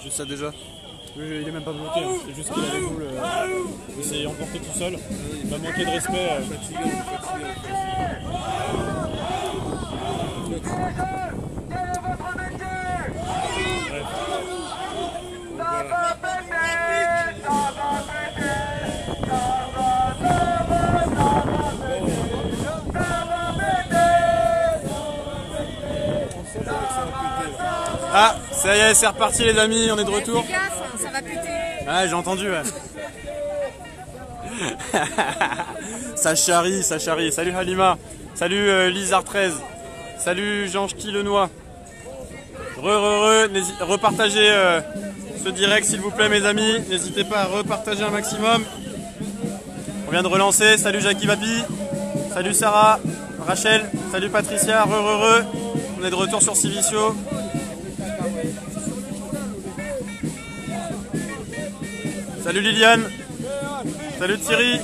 Je sais déjà. Oui, il est même pas bloqué, hein. C'est juste qu'il avait voulu il s'est emporté tout seul. Il m'a manqué de respect. Ah, ça y est, c'est reparti les amis, on est de retour. Fais gaffe, ça va péter. Ouais, j'ai entendu, ouais. Ça charrie, ça charrie. Salut Halima, salut Lizard13, salut Jean Ch'ti Lenoir. Repartagez ce direct s'il vous plaît mes amis, n'hésitez pas à repartager un maximum. On vient de relancer, salut Jackie Papi, salut Sarah, Rachel, salut Patricia, on est de retour sur Civicio. Salut Liliane, salut Thierry,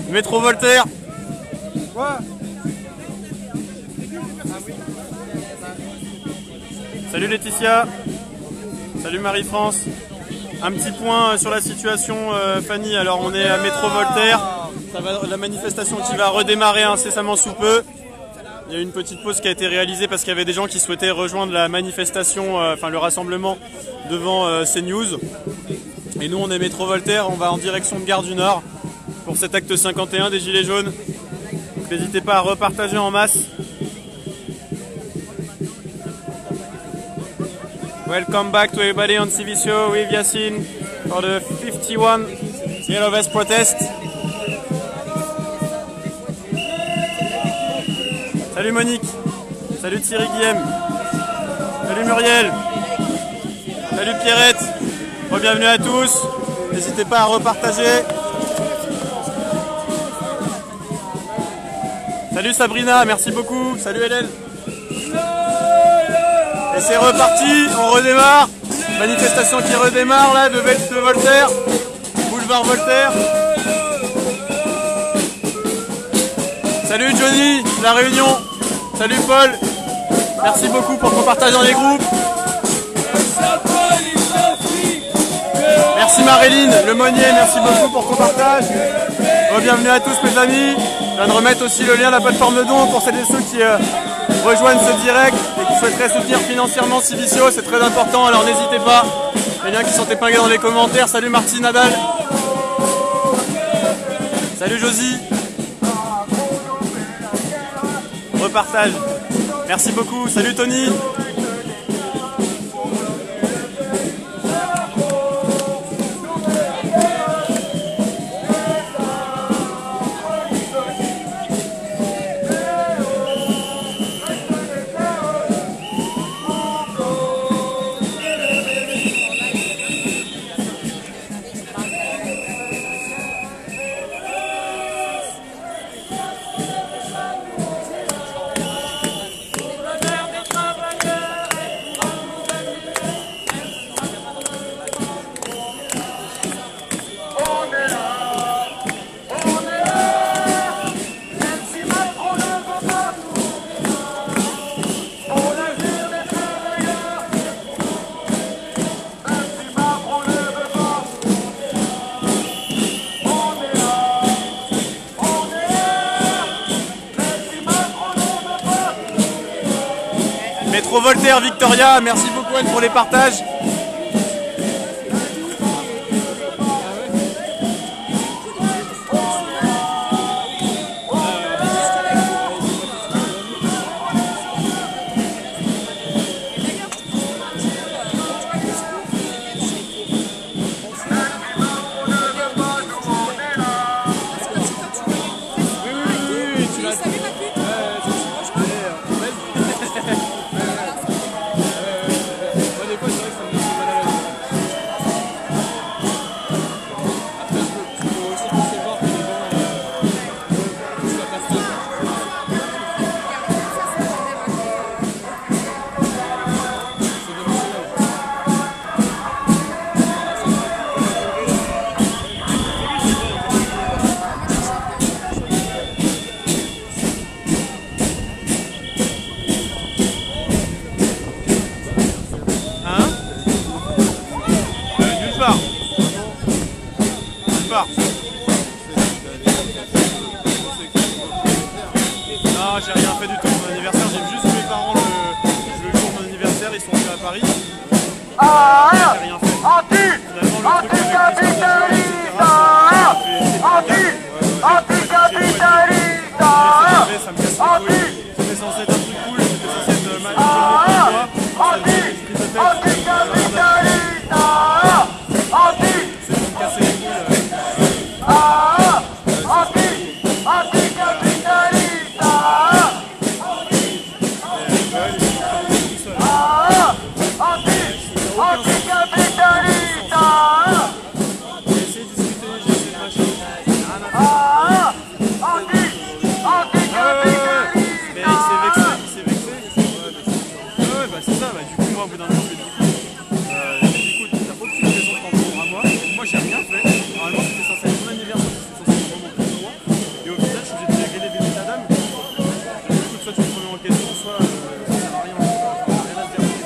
Métro Voltaire. Salut Laetitia, salut Marie-France. Un petit point sur la situation Fanny, alors on est à Métro Voltaire, la manifestation qui va redémarrer incessamment sous peu. Il y a eu une petite pause qui a été réalisée parce qu'il y avait des gens qui souhaitaient rejoindre la manifestation, enfin le rassemblement devant CNews. Et nous on est Métro Voltaire, on va en direction de Gare du Nord pour cet acte 51 des Gilets jaunes. N'hésitez pas à repartager en masse. Welcome back to everybody on Civicio with Yassine for the 51 Yellow Vest protest. Salut Monique, salut Thierry Guillem, salut Muriel, salut Pierrette, bienvenue à tous, n'hésitez pas à repartager. Salut Sabrina, merci beaucoup, salut Hélène. Et c'est reparti, on redémarre, manifestation qui redémarre là de Voltaire, boulevard Voltaire. Salut Johnny, La Réunion. Salut Paul. Merci beaucoup pour ton partage dans les groupes. Merci Maréline, Le Monnier, merci beaucoup pour ton partage. Bienvenue à tous mes amis. Je viens de remettre aussi le lien de la plateforme de don pour celles et ceux qui rejoignent ce direct et qui souhaiteraient soutenir financièrement Civicio, c'est très important, alors n'hésitez pas. Les liens qui sont épinglés dans les commentaires. Salut Martine Nadal. Salut Josie. Repartage. Merci beaucoup. Salut Tony. Métro Voltaire, Victoria, merci beaucoup Anne pour les partages. Des fois, c'est vrai que ça part. Non, j'ai rien fait du tout pour mon anniversaire, j'ai juste vu mes parents le jour de mon anniversaire, ils sont venus à Paris. J'ai rien fait. Finalement, le truc avec l'histoire de joie, etc. Ça me casse les couilles. C'était censé être un truc cool, c'était censé être mal pour moi. Ça devait être une prise de tête. C'est pour me casser les couilles. Au bout d'un moment, je lui ai dit écoute, t'as aucune raison de t'en prendre à moi. Moi, j'ai rien fait. Normalement, c'était censé être mon anniversaire, c'était censé être vraiment pour moi. Et au final, je suis obligé de régler les bébés ta dame. Écoute, soit tu me remets en question, soit ça sert à rien. J'en ai rien à te dire.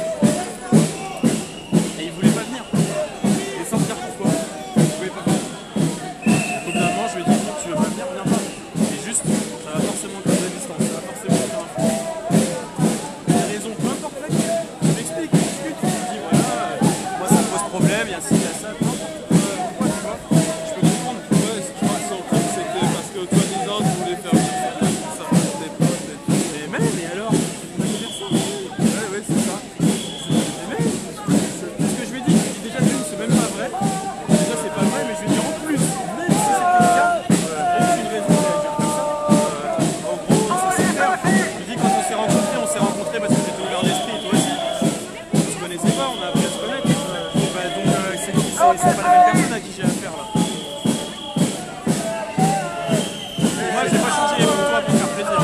Et il voulait pas venir. Et sans me dire pourquoi. Il voulait pas venir. Au bout d'un moment, je lui ai dit écoute, tu veux pas venir, viens pas. Et juste, ça va forcément te faire de distance, ça va forcément te faire un fou. Des raisons, peu importe laquelle. Problème, il y a ci, il y a ça, pourquoi tu vois, je peux comprendre. Ouais, je crois que son truc c'était parce que toi disant tu voulais faire ça tes potes et tout. Mais alors, on a dit ça. Ouais, c'est ça. Mais c'est ce que je lui ai dit, déjà d'une, c'est même pas vrai. Déjà c'est pas vrai, mais je lui ai dit en plus, même si c'était le cas, aucune raison de dire comme ça. En gros, ça c'est clair. Je lui ai dit quand on s'est rencontrés parce que j'étais ouvert d'esprit et toi aussi. On se connaissait pas, on a appris à se connaître. C'est pas la même personne à qui j'ai affaire là. Moi j'ai pas changé pour toi pour faire plaisir.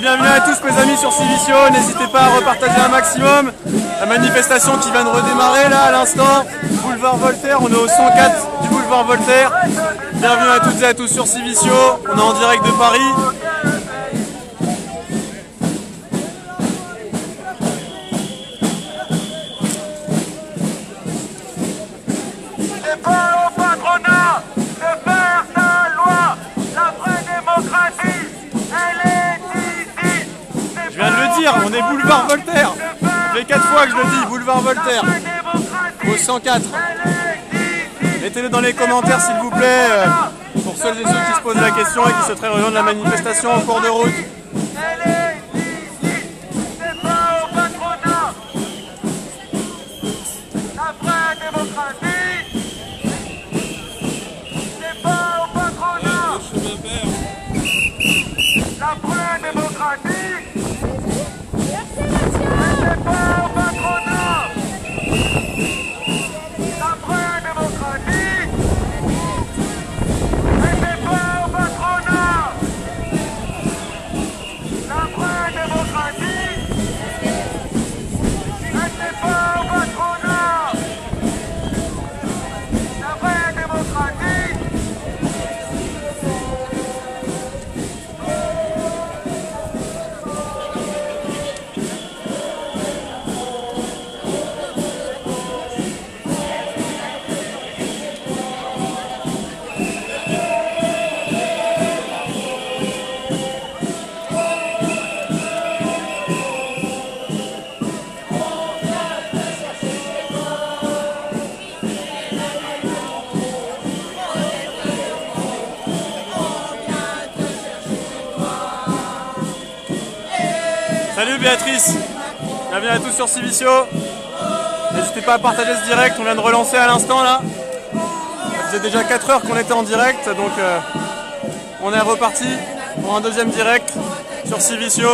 Bienvenue à tous mes amis sur Civicio, n'hésitez pas à repartager un maximum. La manifestation qui vient de redémarrer là à l'instant, boulevard Voltaire, on est au 104 du boulevard Voltaire. Bienvenue à toutes et à tous sur Civicio, on est en direct de Paris. Je viens de le dire, on est boulevard Voltaire. Ça fait 4 fois que je le dis, boulevard Voltaire. Au 104. Mettez-le dans les commentaires s'il vous plaît, pour celles et ceux qui se posent la question et qui souhaiteraient rejoindre la manifestation en cours de route. Salut Béatrice, bienvenue à tous sur Civicio. N'hésitez pas à partager ce direct, on vient de relancer à l'instant là. Ça faisait déjà 4 heures qu'on était en direct, donc on est reparti pour un deuxième direct sur Civicio.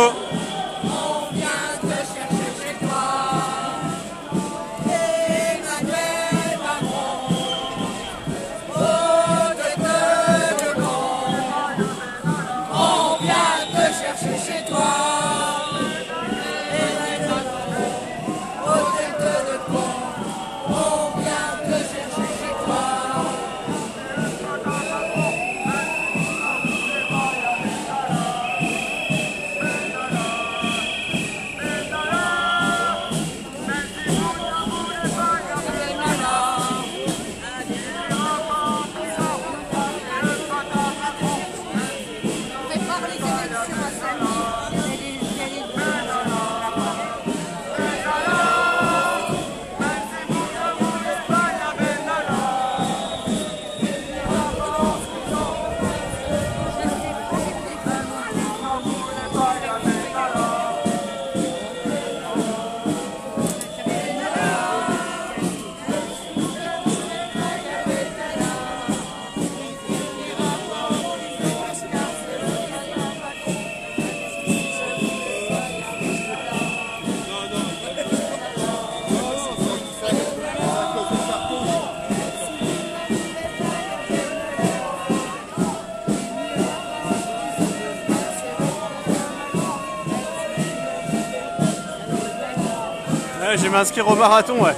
m'inscrire au marathon, ouais.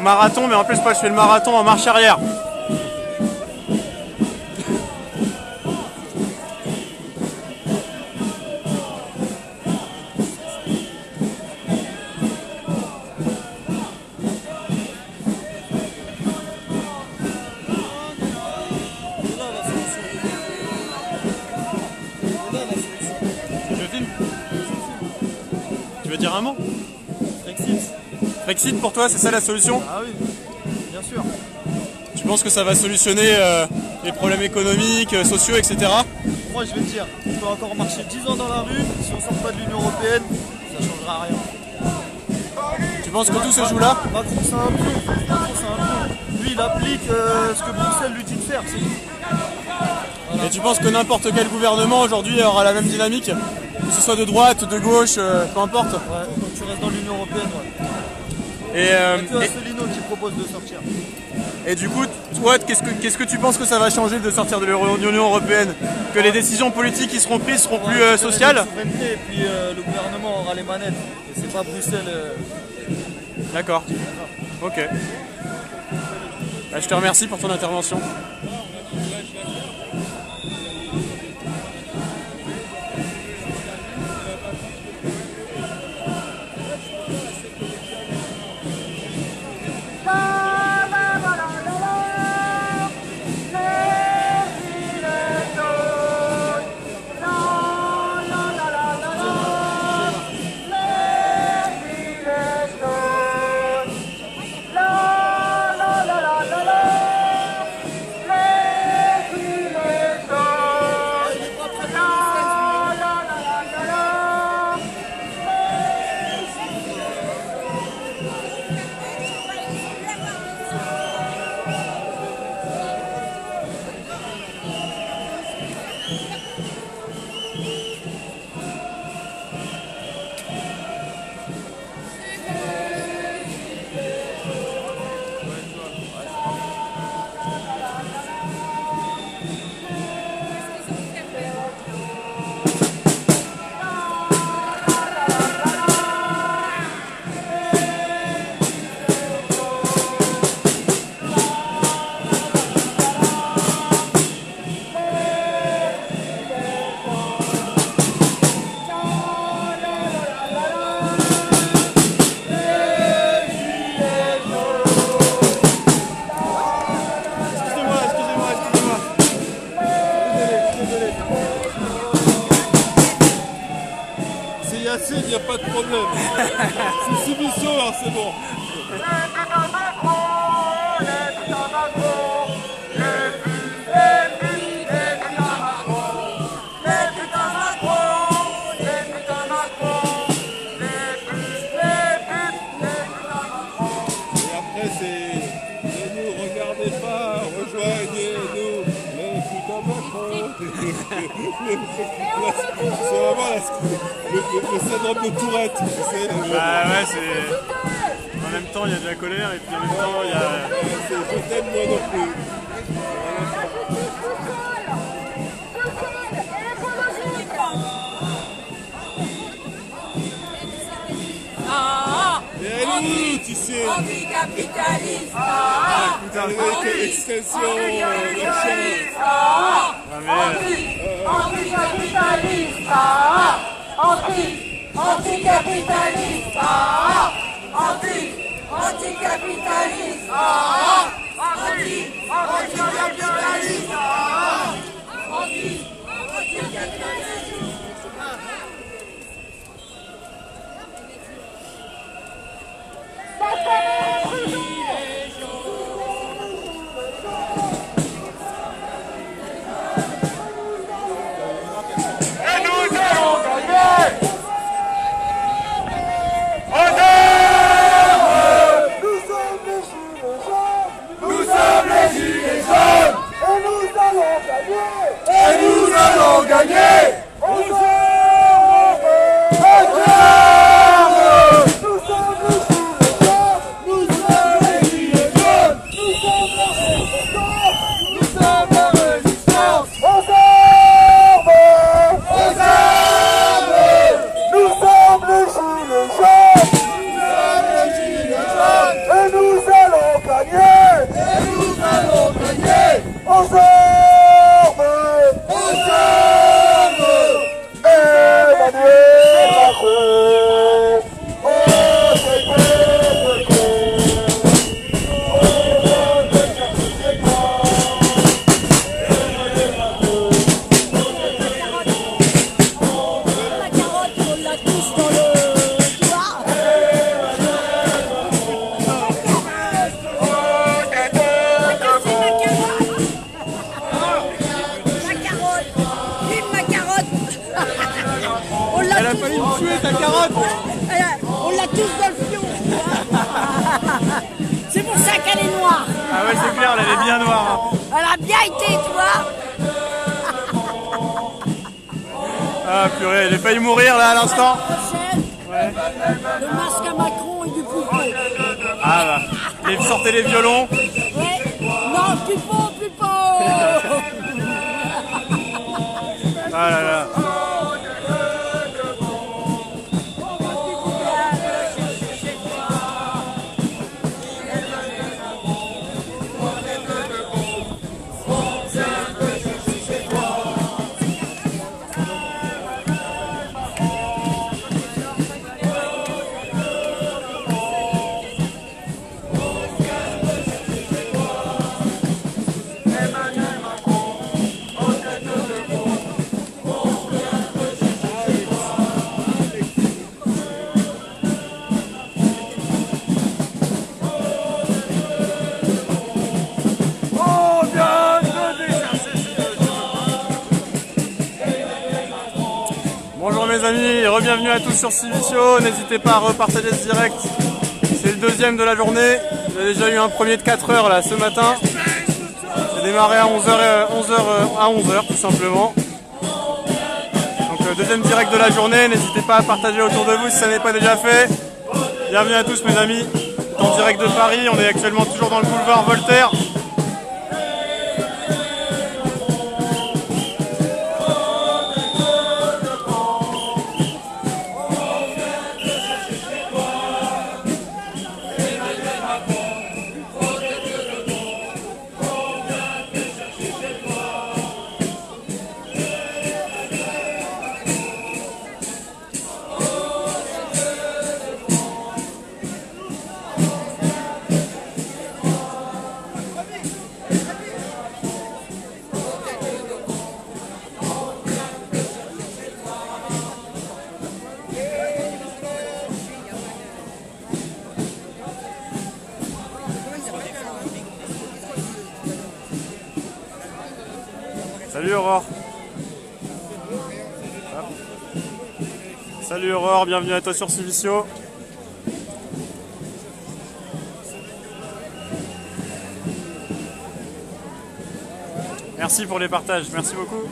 Marathon, mais en plus, moi, je fais le marathon en marche arrière. Tu veux dire un mot? Brexit. Brexit pour toi, c'est ça la solution? Ah oui, bien sûr. Tu penses que ça va solutionner les problèmes économiques, sociaux, etc.? Moi je vais te dire, on peut encore marcher 10 ans dans la rue, si on sort pas de l'Union Européenne, ça changera rien. Tu penses que tout se joue là? Macron c'est un pion, Macron c'est un pion. Lui il applique ce que Bruxelles lui dit de faire, c'est tout. Voilà. Et tu penses que n'importe quel gouvernement aujourd'hui aura la même dynamique? Que ce soit de droite, de gauche, peu importe? Ouais, quand tu restes dans l'Union Européenne, ouais. Et, Il y a que Asselineau qui propose de sortir. et du coup, toi, qu'est-ce que tu penses que ça va changer de sortir de l'Union Européenne? Que les décisions politiques qui seront prises seront plus sociales? La souveraineté, et puis le gouvernement aura les manettes. Et c'est pas Bruxelles. D'accord. Ok. Bah, je te remercie pour ton intervention. Il n'y a pas de problème. C'est Soumission, alors c'est bon. Et après, c'est ne nous regardez pas, rejoignez-nous, les putains Macron. C'est vraiment le syndrome de Tourette. Bah ouais, c'est... En même temps, il y a de la colère et puis en même temps, il y a... Je t'aime moi non plus. Mais elle est où, tu sais? Anticapitaliste. Extension, Anticapitaliste. Anticapitaliste. Anticapitaliste. Ah ouais, c'est clair, elle est bien noire. Hein. Elle a bien été, tu vois. Ah purée, j'ai failli mourir là à l'instant. Ouais. Le masque à Macron et du Pupo. Ah bah, sortez les violons. Ouais. Non, Pupo. Ah là là. Bonjour mes amis, re-bienvenue à tous sur Civicio, n'hésitez pas à repartager ce direct, c'est le deuxième de la journée, j'ai déjà eu un premier de 4 heures là ce matin, j'ai démarré à 11h tout simplement, donc deuxième direct de la journée, n'hésitez pas à partager autour de vous si ça n'est pas déjà fait, bienvenue à tous mes amis, en direct de Paris, on est actuellement toujours dans le boulevard Voltaire. Salut Aurore. Salut Aurore, bienvenue à toi sur Civicio. Merci pour les partages, merci beaucoup.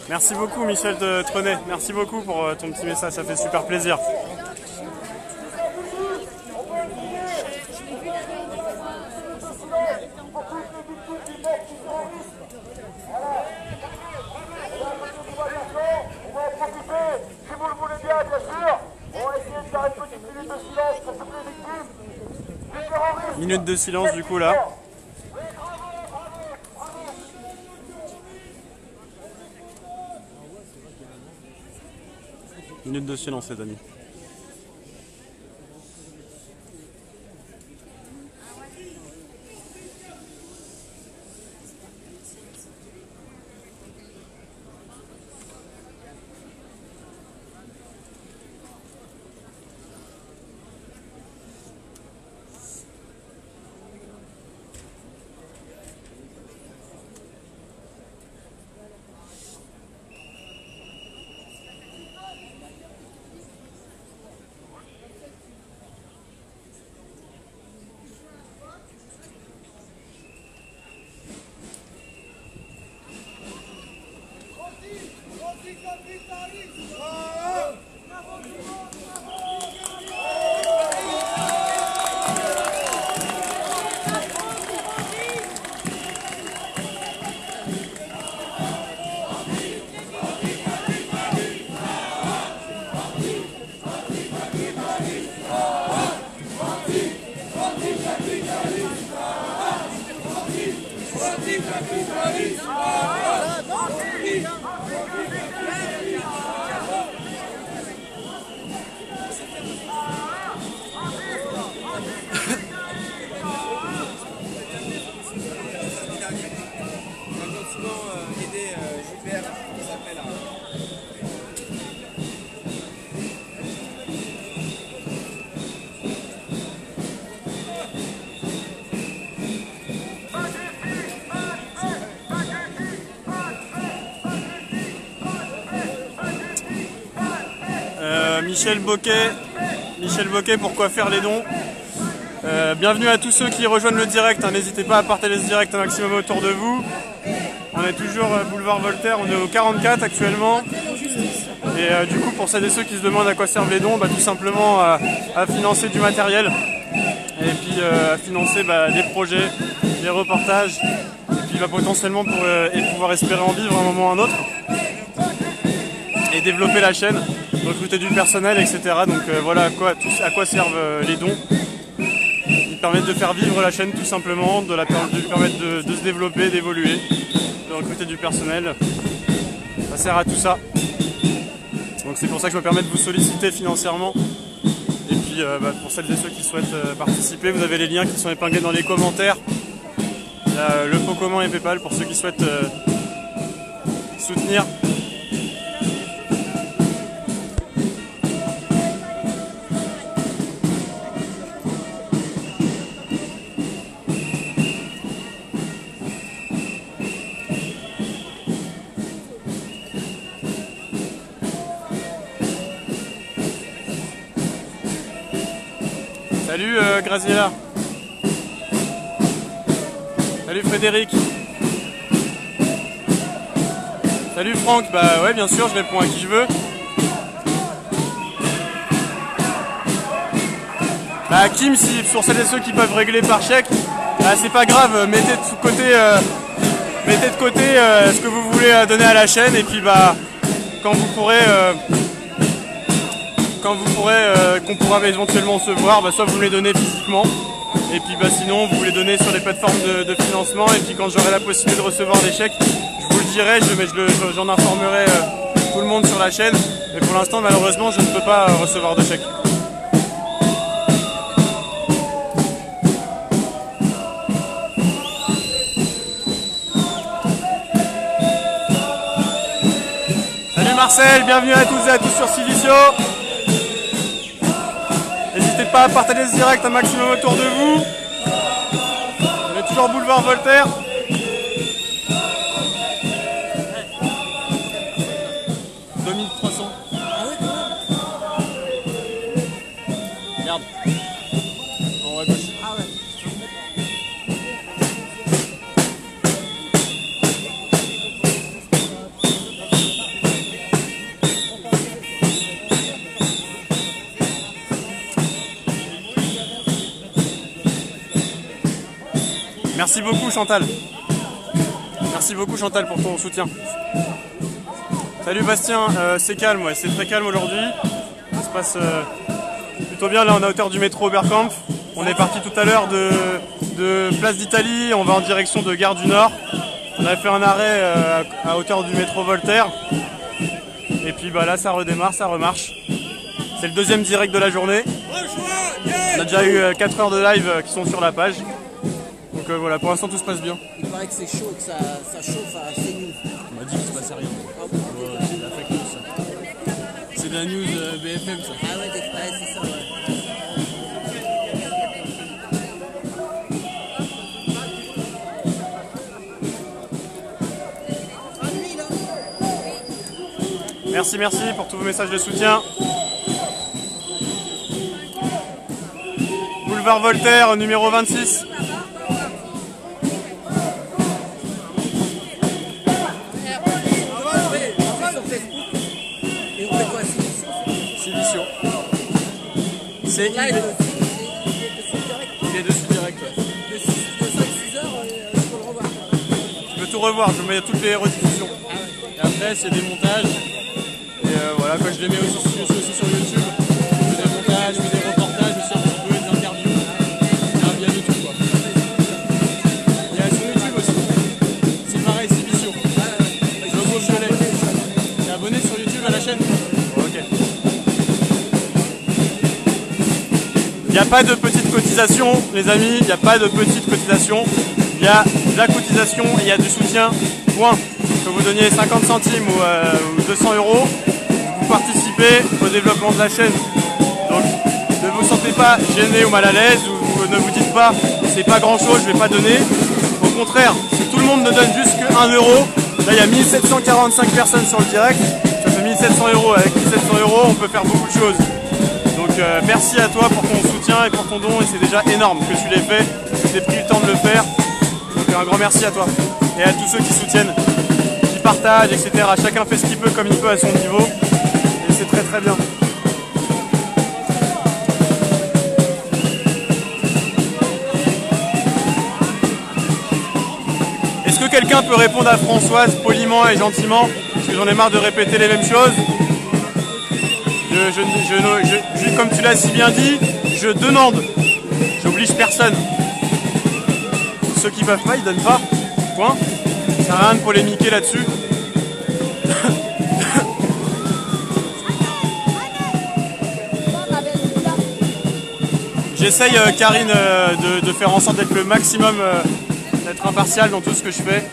Merci beaucoup Michel de Trenet, merci beaucoup pour ton petit message, ça fait super plaisir. Minute de silence du coup là. Minute de silence les amis. Michel Boquet, pourquoi faire les dons. Bienvenue à tous ceux qui rejoignent le direct, hein. N'hésitez pas à partager ce direct un maximum autour de vous. On est toujours boulevard Voltaire, on est au 44 actuellement. Et du coup, pour celles et ceux qui se demandent à quoi servent les dons, tout simplement à financer du matériel. Et puis à financer des projets, des reportages. Et puis potentiellement pour pouvoir espérer en vivre à un moment ou à un autre. Et développer la chaîne, recruter du personnel, etc. Donc voilà à quoi servent les dons. Ils permettent de faire vivre la chaîne tout simplement, de lui permettre de se développer, d'évoluer, de recruter du personnel. Ça sert à tout ça. Donc c'est pour ça que je me permets de vous solliciter financièrement. Et puis pour celles et ceux qui souhaitent participer, vous avez les liens qui sont épinglés dans les commentaires. Il y a le Pocoman et Paypal pour ceux qui souhaitent soutenir. Salut Graziella. Salut Frédéric. Salut Franck. Bah ouais, bien sûr, je réponds à qui je veux. Kim, si pour celles et ceux qui peuvent régler par chèque, c'est pas grave, mettez de côté ce que vous voulez donner à la chaîne et puis quand vous pourrez qu'on pourra éventuellement se voir, soit vous me les donnez physiquement et puis sinon vous les donnez sur les plateformes de financement et puis quand j'aurai la possibilité de recevoir des chèques, je vous le dirai, j'en informerai tout le monde sur la chaîne, mais pour l'instant malheureusement je ne peux pas recevoir de chèques. Salut Marcel, bienvenue à toutes et à tous sur Silicio. N'hésitez pas à partager ce direct un maximum autour de vous. On est toujours boulevard Voltaire. Regarde. En haut à gauche. Ah ouais. Merci beaucoup Chantal. Merci beaucoup Chantal pour ton soutien. Salut Bastien, c'est calme, ouais, c'est très calme aujourd'hui. Ça se passe plutôt bien, là on est à hauteur du métro Oberkampf. On est parti tout à l'heure de Place d'Italie, on va en direction de Gare du Nord. On avait fait un arrêt à hauteur du métro Voltaire. Et puis là ça redémarre, ça remarche. C'est le deuxième direct de la journée. On a déjà eu 4 heures de live qui sont sur la page. Donc voilà, pour l'instant tout se passe bien. Il paraît que c'est chaud, que ça chauffe à CNews. On m'a dit qu'il se passait rien. C'est de la fake news ça. C'est de la news BFM ça. Ah ouais, c'est ça, ouais. Merci pour tous vos messages de soutien. Boulevard Voltaire, numéro 26. Silicio. C'est il est dessus direct. Ouais. De 5-6 heures, je peux le revoir. Tu peux tout revoir, je mets toutes les rediffusions. Ah ouais. Et après c'est des montages. Et voilà, quand je les mets aussi sur YouTube, je fais des montages, je fais des reportages, aussi un petit peu des interviews. Il y a de tout quoi. Il y a sur YouTube aussi. C'est pareil, Silicio. Logo violet. T'es abonné sur YouTube à la chaîne? Ok. Il n'y a pas de petite cotisation, les amis, il n'y a pas de petite cotisation. Il y a de la cotisation et il y a du soutien. Point. Que vous donniez 50 centimes ou 200 euros, vous participez au développement de la chaîne. Donc ne vous sentez pas gêné ou mal à l'aise, ou ne vous dites pas c'est pas grand chose, je vais pas donner. Au contraire, si tout le monde ne donne juste que 1 euro, là il y a 1745 personnes sur le direct, ça fait 1700 €. Avec 1700 €, on peut faire beaucoup de choses. Donc merci à toi pour ton soutien et pour ton don, et c'est déjà énorme que tu l'aies fait, que tu aies pris le temps de le faire. Donc un grand merci à toi et à tous ceux qui soutiennent, qui partagent, etc. Chacun fait ce qu'il peut comme il peut à son niveau, et c'est très très bien. Est-ce que quelqu'un peut répondre à Françoise poliment et gentiment, parce que j'en ai marre de répéter les mêmes choses. Comme tu l'as si bien dit, je demande, j'oblige personne. Ceux qui peuvent pas, ils donnent pas. Point. Ça sert à rien de polémiquer là-dessus. J'essaye, Karine, de faire en sorte d'être le maximum, d'être impartial dans tout ce que je fais.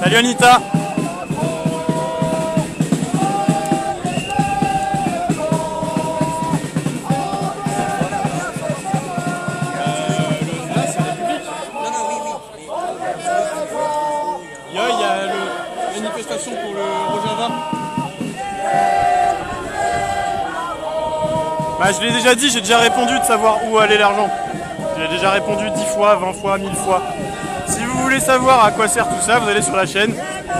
Salut Anita. Il y a la manifestation pour le Rojava. Bah, je l'ai déjà dit, j'ai déjà répondu de savoir où allait l'argent. J'ai déjà répondu 10 fois, 20 fois, 1000 fois. Si vous voulez savoir à quoi sert tout ça, vous allez sur la chaîne.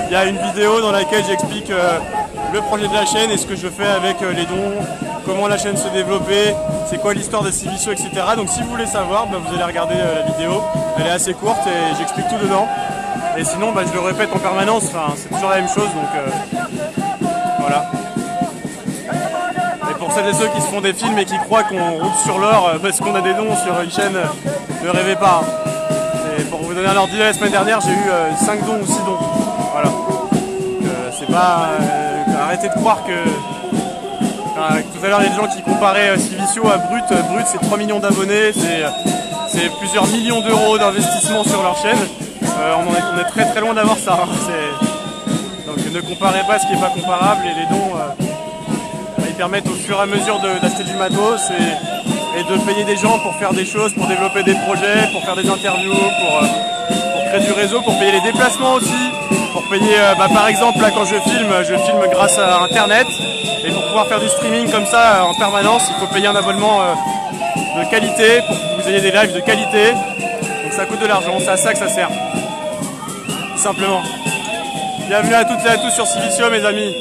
Il y a une vidéo dans laquelle j'explique le projet de la chaîne et ce que je fais avec les dons, comment la chaîne se développait, c'est quoi l'histoire de Civicio, etc. Donc si vous voulez savoir, bah, vous allez regarder la vidéo. Elle est assez courte et j'explique tout dedans. Et sinon, bah, je le répète en permanence, enfin, c'est toujours la même chose. Donc voilà. Et pour celles et ceux qui se font des films et qui croient qu'on roule sur l'or parce qu'on a des dons sur une chaîne, ne rêvez pas. Hein. Et pour vous donner un ordre d'idée, la semaine dernière, j'ai eu 5 dons ou 6 dons. Voilà. C'est pas... arrêtez de croire que... tout à l'heure, il y a des gens qui comparaient Civicio à Brut. Brut, c'est 3 millions d'abonnés, c'est plusieurs millions d'euros d'investissement sur leur chaîne. On est très très loin d'avoir ça. Hein. Donc ne comparez pas ce qui n'est pas comparable. Et les dons, ils permettent au fur et à mesure d'acheter du matos et de payer des gens pour faire des choses, pour développer des projets, pour faire des interviews, pour créer du réseau, pour payer les déplacements aussi, pour payer, par exemple, là quand je filme grâce à Internet, et pour pouvoir faire du streaming comme ça en permanence, il faut payer un abonnement de qualité pour que vous ayez des lives de qualité, donc ça coûte de l'argent, c'est à ça que ça sert, tout simplement. Bienvenue à toutes et à tous sur Civicio, mes amis.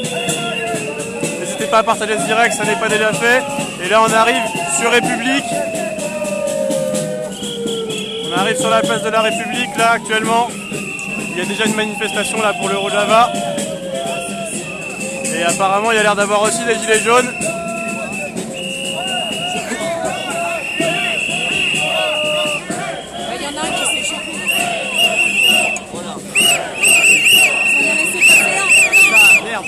N'hésitez pas à partager ce direct, ça n'est pas déjà fait. Et là on arrive sur République. On arrive sur la place de la République là actuellement. Il y a déjà une manifestation là pour le Rojava. Et apparemment il y a l'air d'avoir aussi des gilets jaunes. Il y en a un qui s'est échappé. Voilà. On a laissé passer là. Ah, merde.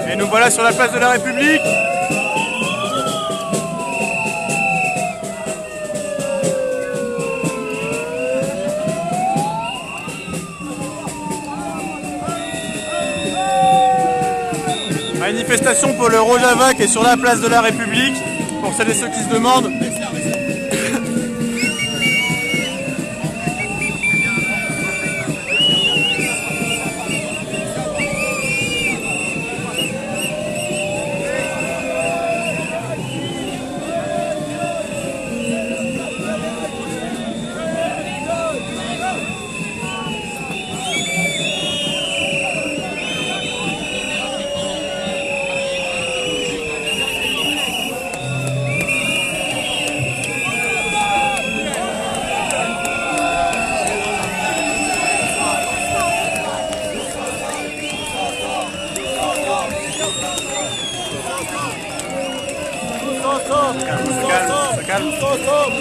Et nous voilà sur la place de la République. Manifestation pour le Rojava qui est sur la place de la République. Pour celles et ceux qui se demandent. ensemble. Se calme, se calme. Tous ensemble.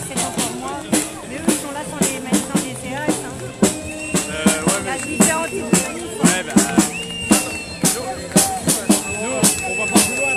C'est bon pour moi. Mais eux, ils sont là sans les mettre dans les CAS. Hein. Ouais, Il y a mais... différents types de manifs. Ouais, bah... Nous, on va pas plus loin.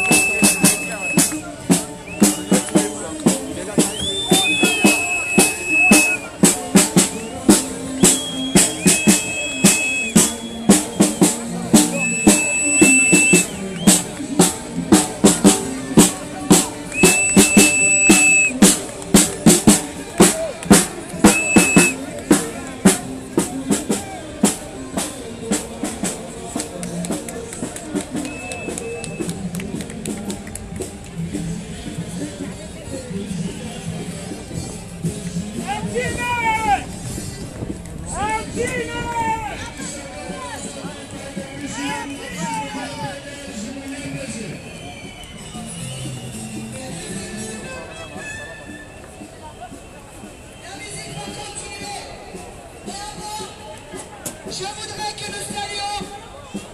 Je voudrais que nous saluions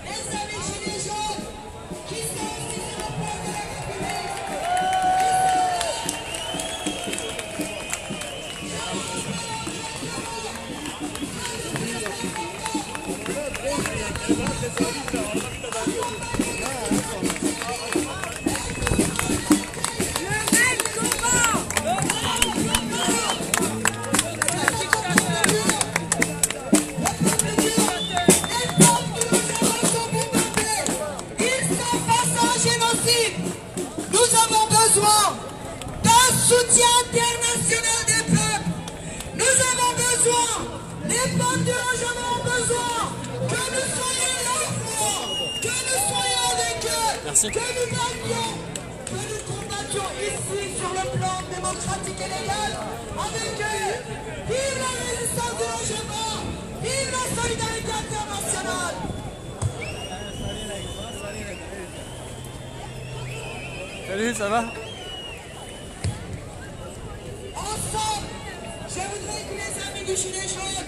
les amis gilets jaunes qui sont aussi sur la place de la République. Nous avons besoin d'un soutien international des peuples. Nous avons besoin, les peuples du logement ont besoin que nous soyons l'enfant, que nous soyons avec eux, que nous battions, que nous combattions ici sur le plan démocratique et légal avec eux. Vive la résistance du logement, vive la solidarité internationale. Salut, ça va? Ensemble, je voudrais que les amis du Gilet jaune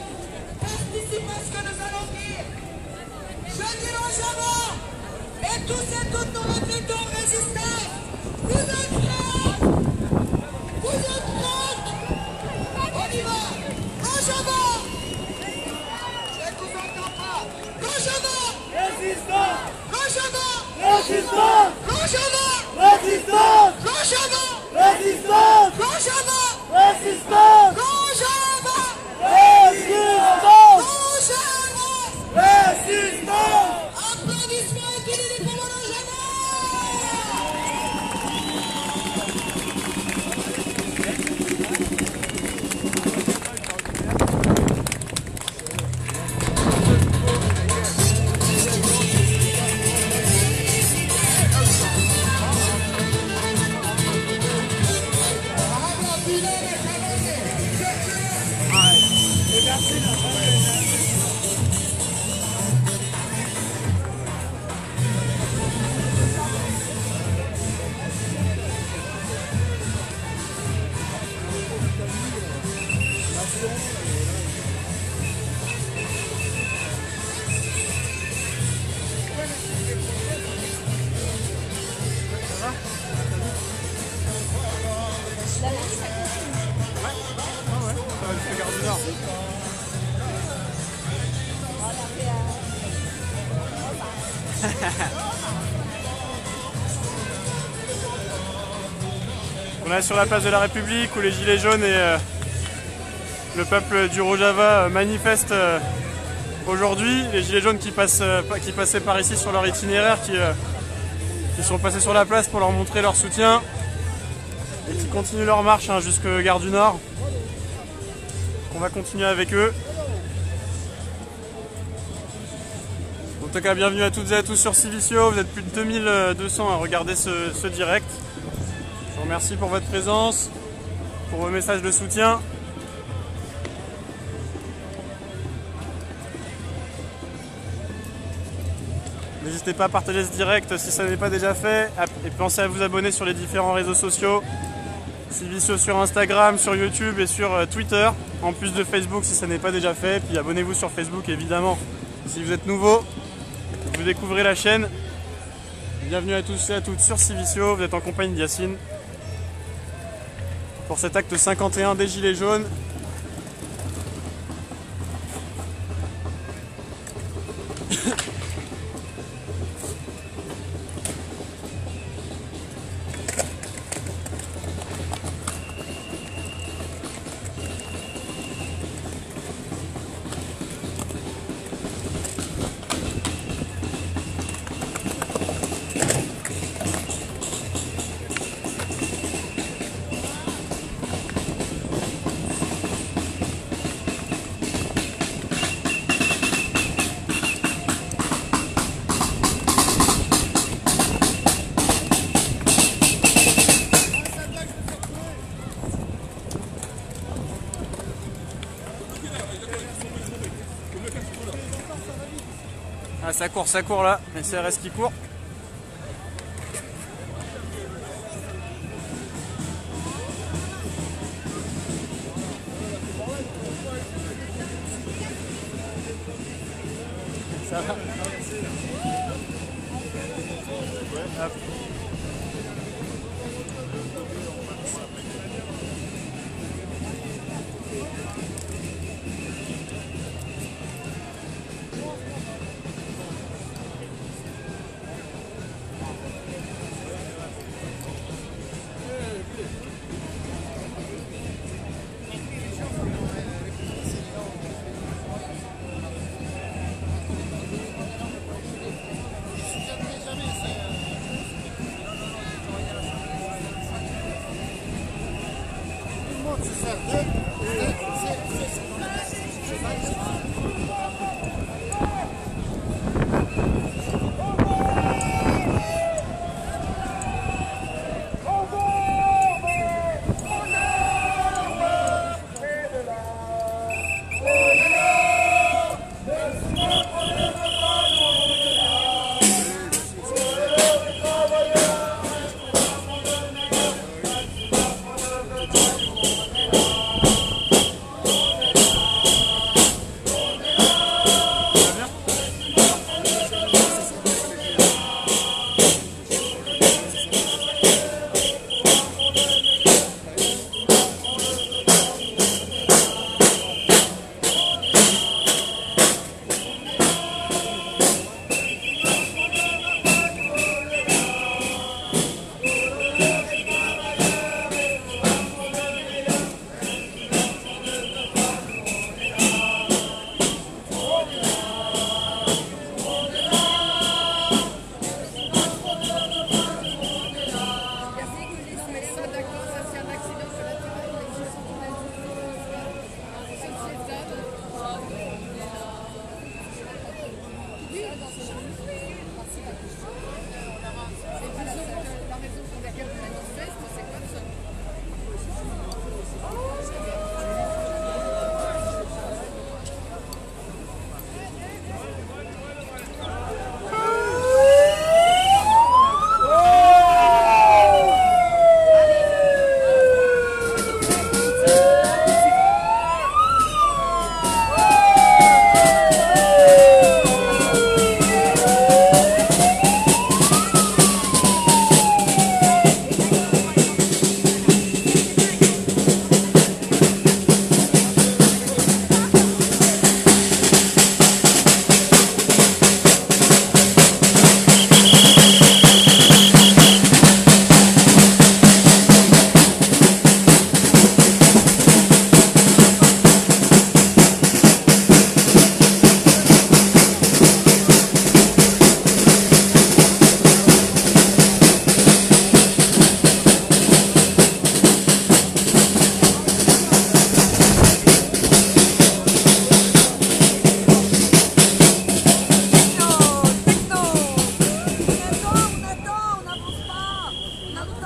participent à ce que nous allons dire. Je dis logement et tous et toutes nos militants résistants. Vous êtes prêts? Vous êtes prêts? On y va. Logement. Je ne vous entends pas. Logement. Résistance. Logement. Résistance. Logement. Résistance. Logement. Résistance. Logement. Résistance. Logement. Résistance. Logement. Résistance. Applaudissements et délits pour le logement. On est sur la place de la République où les Gilets jaunes et le peuple du Rojava manifestent aujourd'hui. Les Gilets jaunes qui passaient par ici sur leur itinéraire, qui sont passés sur la place pour leur montrer leur soutien et qui continuent leur marche jusqu'à Gare du Nord. On va continuer avec eux. En tout cas, bienvenue à toutes et à tous sur Civicio. Vous êtes plus de 2200 à regarder ce direct. Je vous remercie pour votre présence, pour vos messages de soutien. N'hésitez pas à partager ce direct si ça n'est pas déjà fait. Et pensez à vous abonner sur les différents réseaux sociaux. Civicio sur Instagram, sur YouTube et sur Twitter. En plus de Facebook si ça n'est pas déjà fait. Puis abonnez-vous sur Facebook évidemment si vous êtes nouveau. Vous découvrez la chaîne. Bienvenue à tous et à toutes sur Civicio. Vous êtes en compagnie d'Yacine pour cet acte 51 des Gilets jaunes. Ah, ça court là, les CRS qui courent. Ça va. Hop.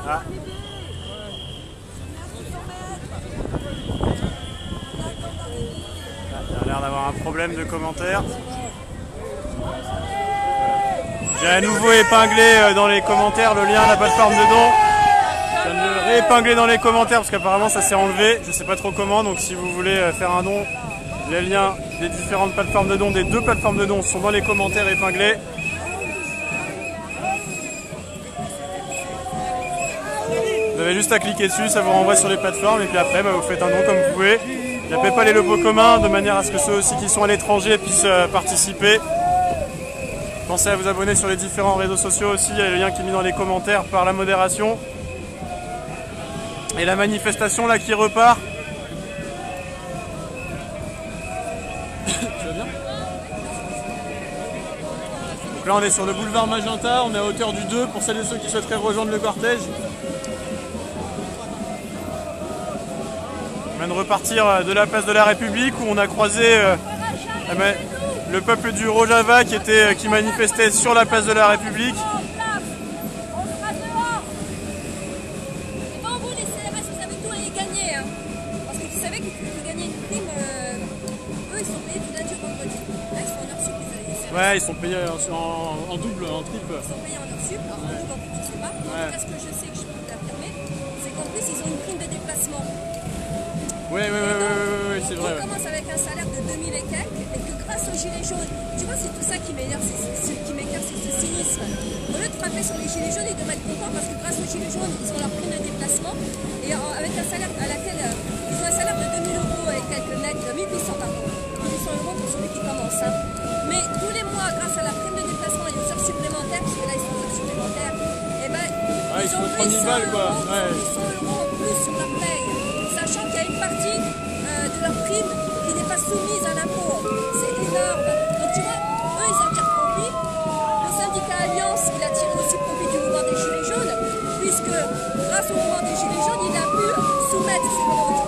Ah. Il a l'air d'avoir un problème de commentaires. J'ai à nouveau épinglé dans les commentaires le lien à la plateforme de don. Je viens de le réépingler dans les commentaires parce qu'apparemment ça s'est enlevé. Je ne sais pas trop comment, donc si vous voulez faire un don, les liens des différentes plateformes de don, des 2 plateformes de don sont dans les commentaires épinglés. Vous avez juste à cliquer dessus, ça vous renvoie sur les plateformes et puis après vous faites un don comme vous pouvez. Tapez pas les logos communs de manière à ce que ceux aussi qui sont à l'étranger puissent participer. Pensez à vous abonner sur les différents réseaux sociaux aussi, il y a le lien qui est mis dans les commentaires par la modération. Et la manifestation là qui repart. Tu vas bien ? Donc là on est sur le boulevard Magenta, on est à hauteur du 2 pour celles et ceux qui souhaiteraient rejoindre le cortège. On vient de repartir de la place de la République où on a croisé le peuple du Rojava qui manifestait sur la place de la République. Ouais, ils sont payés en double, en triple. Ils sont payés en heure sup, alors en double, en plus, je sais pas. Mais en tout cas, ce que je sais, que je peux t'affirmer, c'est qu'en plus, ils ont une prime de déplacement. Oui, c'est vrai. Ils commencent avec un salaire de 2000 et quelques, et que grâce aux gilets jaunes, tu vois, c'est tout ça qui m'énerve, c'est ce cynisme. Au lieu de frapper sur les gilets jaunes, ils devraient être contents parce que grâce aux gilets jaunes, ils ont leur prime de déplacement. Et avec un salaire à laquelle ils ont un salaire de 2000 € et quelques net, 1800 pardon. 1800 € pour celui qui commence. Hein. Mais tous les mois, grâce à la prime de déplacement et aux heures supplémentaires, parce que là ils sont aux heures supplémentaires, et ben, ils ont 30 000 balles quoi. 800 € en plus sur leur paye, sachant qu'il y a une partie de leur prime qui n'est pas soumise à l'impôt. C'est énorme. Donc tu vois, eux ils en tirent profit. Le syndicat Alliance, il a tiré aussi profit du mouvement des Gilets jaunes, puisque grâce au mouvement des Gilets jaunes, il a pu soumettre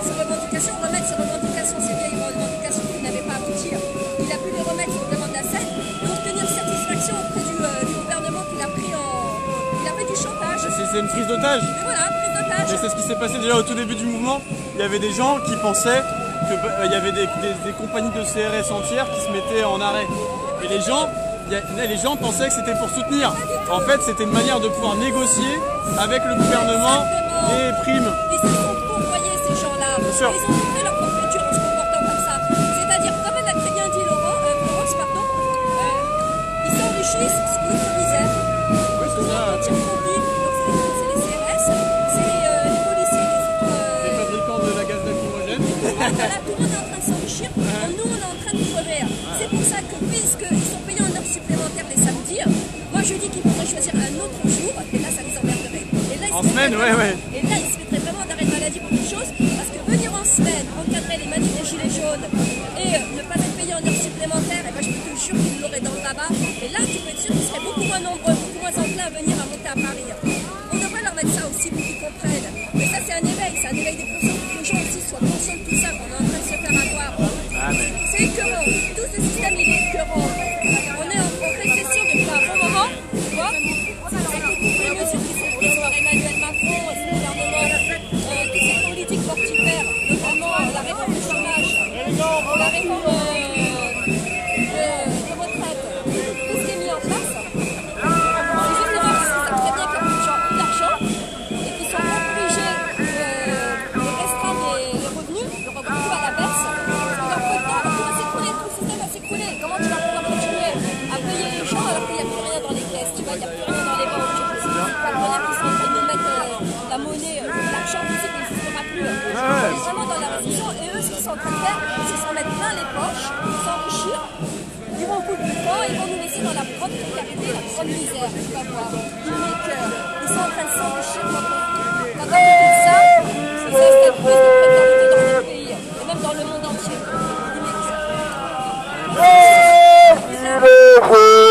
ses revendications, remettre ses revendications, ses vieilles revendications qui n'avaient pas abouti. Il a pu les remettre sur le devant de la scène et obtenir satisfaction auprès du gouvernement qu'il a pris il a fait du chantage. C'est une prise d'otage. Mais voilà, prise d'otage. Et c'est ce qui s'est passé déjà au tout début du mouvement. Il y avait des gens qui pensaient qu'il y avait des compagnies de CRS entières qui se mettaient en arrêt. Et les gens pensaient que c'était pour soutenir. En fait, c'était une manière de pouvoir négocier avec le gouvernement des primes. Ils se sont pourvoyés ces gens-là. Bien sûr. Ils ont montré leur forfaiture en se comportant comme ça. C'est-à-dire, comme elle l'a très bien dit Florence, pardon, ils s'enrichissent ce qu'ils utilisaient. Oui, c'est ça. C'est les CRS, c'est les policiers Les fabricants de la gaz lacrymogène. Voilà, tout le monde est en train de s'enrichir. Nous, on est en train de crever. C'est pour ça que, puisqu'ils sont payés en heures supplémentaires les samedis, moi je dis qu'ils pourraient choisir un autre jour, et là ça les emmerderait. Et là, En semaine, ouais. Et là, ils se mettraient vraiment d'arrêt de maladie pour quelque chose, parce que venir en semaine, encadrer les manifs des gilets jaunes et ne pas être payé en heures supplémentaires, et ben, je peux te jure qu'ils l'auraient dans le baba. Et là, tu peux être sûr qu'ils seraient beaucoup moins nombreux, beaucoup moins enclins à venir à monter à Paris. On devrait leur mettre ça aussi pour qu'ils comprennent. Mais ça, c'est un éveil des consciences, que les gens aussi soient conscients de tout ça, qu'on est en train de se faire avoir. C'est écœurant. Tout ce système, il est écœurant. On est en récession depuis un bon moment, tu vois. C'est toutes les mesures qui sont prises par Emmanuel Macron et son gouvernement, toutes ces politiques mortifères, notamment la réforme du chômage, la réforme des retraites, tout ce qui est mis en place. C'est justement parce qu'ils savent très bien qu'il y a beaucoup de gens qui ont de l'argent et qui sont obligés de restreindre les revenus, de revenus à la baisse. Leur quota va s'écrouler, tout le système va s'écrouler. Comment tu vas pouvoir continuer à payer les gens alors qu'il n'y a plus rien dans les caisses, tu vois, il n'y a plus rien dans les banques. Pas le problème qu'ils sont en train de mettre la monnaie, l'argent qui n'existera plus. On est vraiment dans la récession et eux, ce qu'ils sont en train de faire, c'est s'en mettre plein les poches, s'enrichir. Ils vont foutre du camp, ils vont nous laisser dans la grande précarité, la grande misère, tu vas voir. Ils sont en train de s'enrichir. Quand on dit ça, c'est ça, c'est une crise de précarité dans notre pays et même dans le monde entier. Merci beaucoup.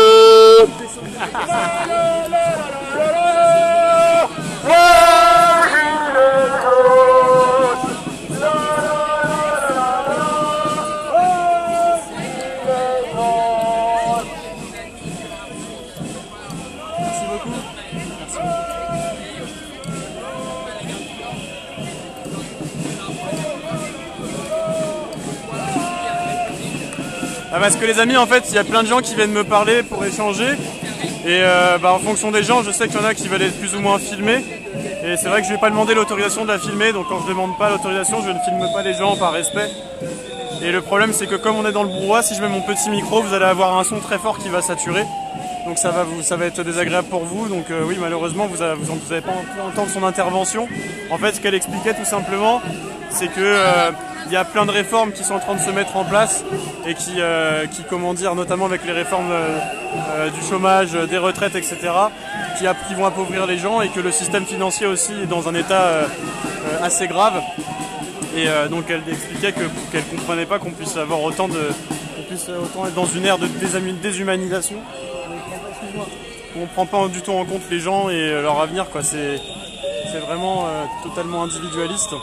Ah, parce que les amis, en fait, il y a plein de gens qui viennent me parler pour échanger. Et en fonction des gens, je sais qu'il y en a qui veulent être plus ou moins filmés. Et c'est vrai que je vais pas demander l'autorisation de la filmer. Donc quand je demande pas l'autorisation, je ne filme pas les gens par respect. Et le problème, c'est que comme on est dans le brouhaha, si je mets mon petit micro, vous allez avoir un son très fort qui va saturer. Donc ça va être désagréable pour vous. Donc oui, malheureusement, vous n'allez pas entendre son intervention. En fait, ce qu'elle expliquait tout simplement, c'est que il y a plein de réformes qui sont en train de se mettre en place et qui comment dire, notamment avec les réformes du chômage, des retraites, etc., qui vont appauvrir les gens et que le système financier aussi est dans un état assez grave. Et donc elle expliquait qu'elle ne comprenait pas qu'on puisse avoir autant être dans une ère de déshumanisation. On ne prend pas du tout en compte les gens et leur avenir, quoi. C'est vraiment totalement individualiste.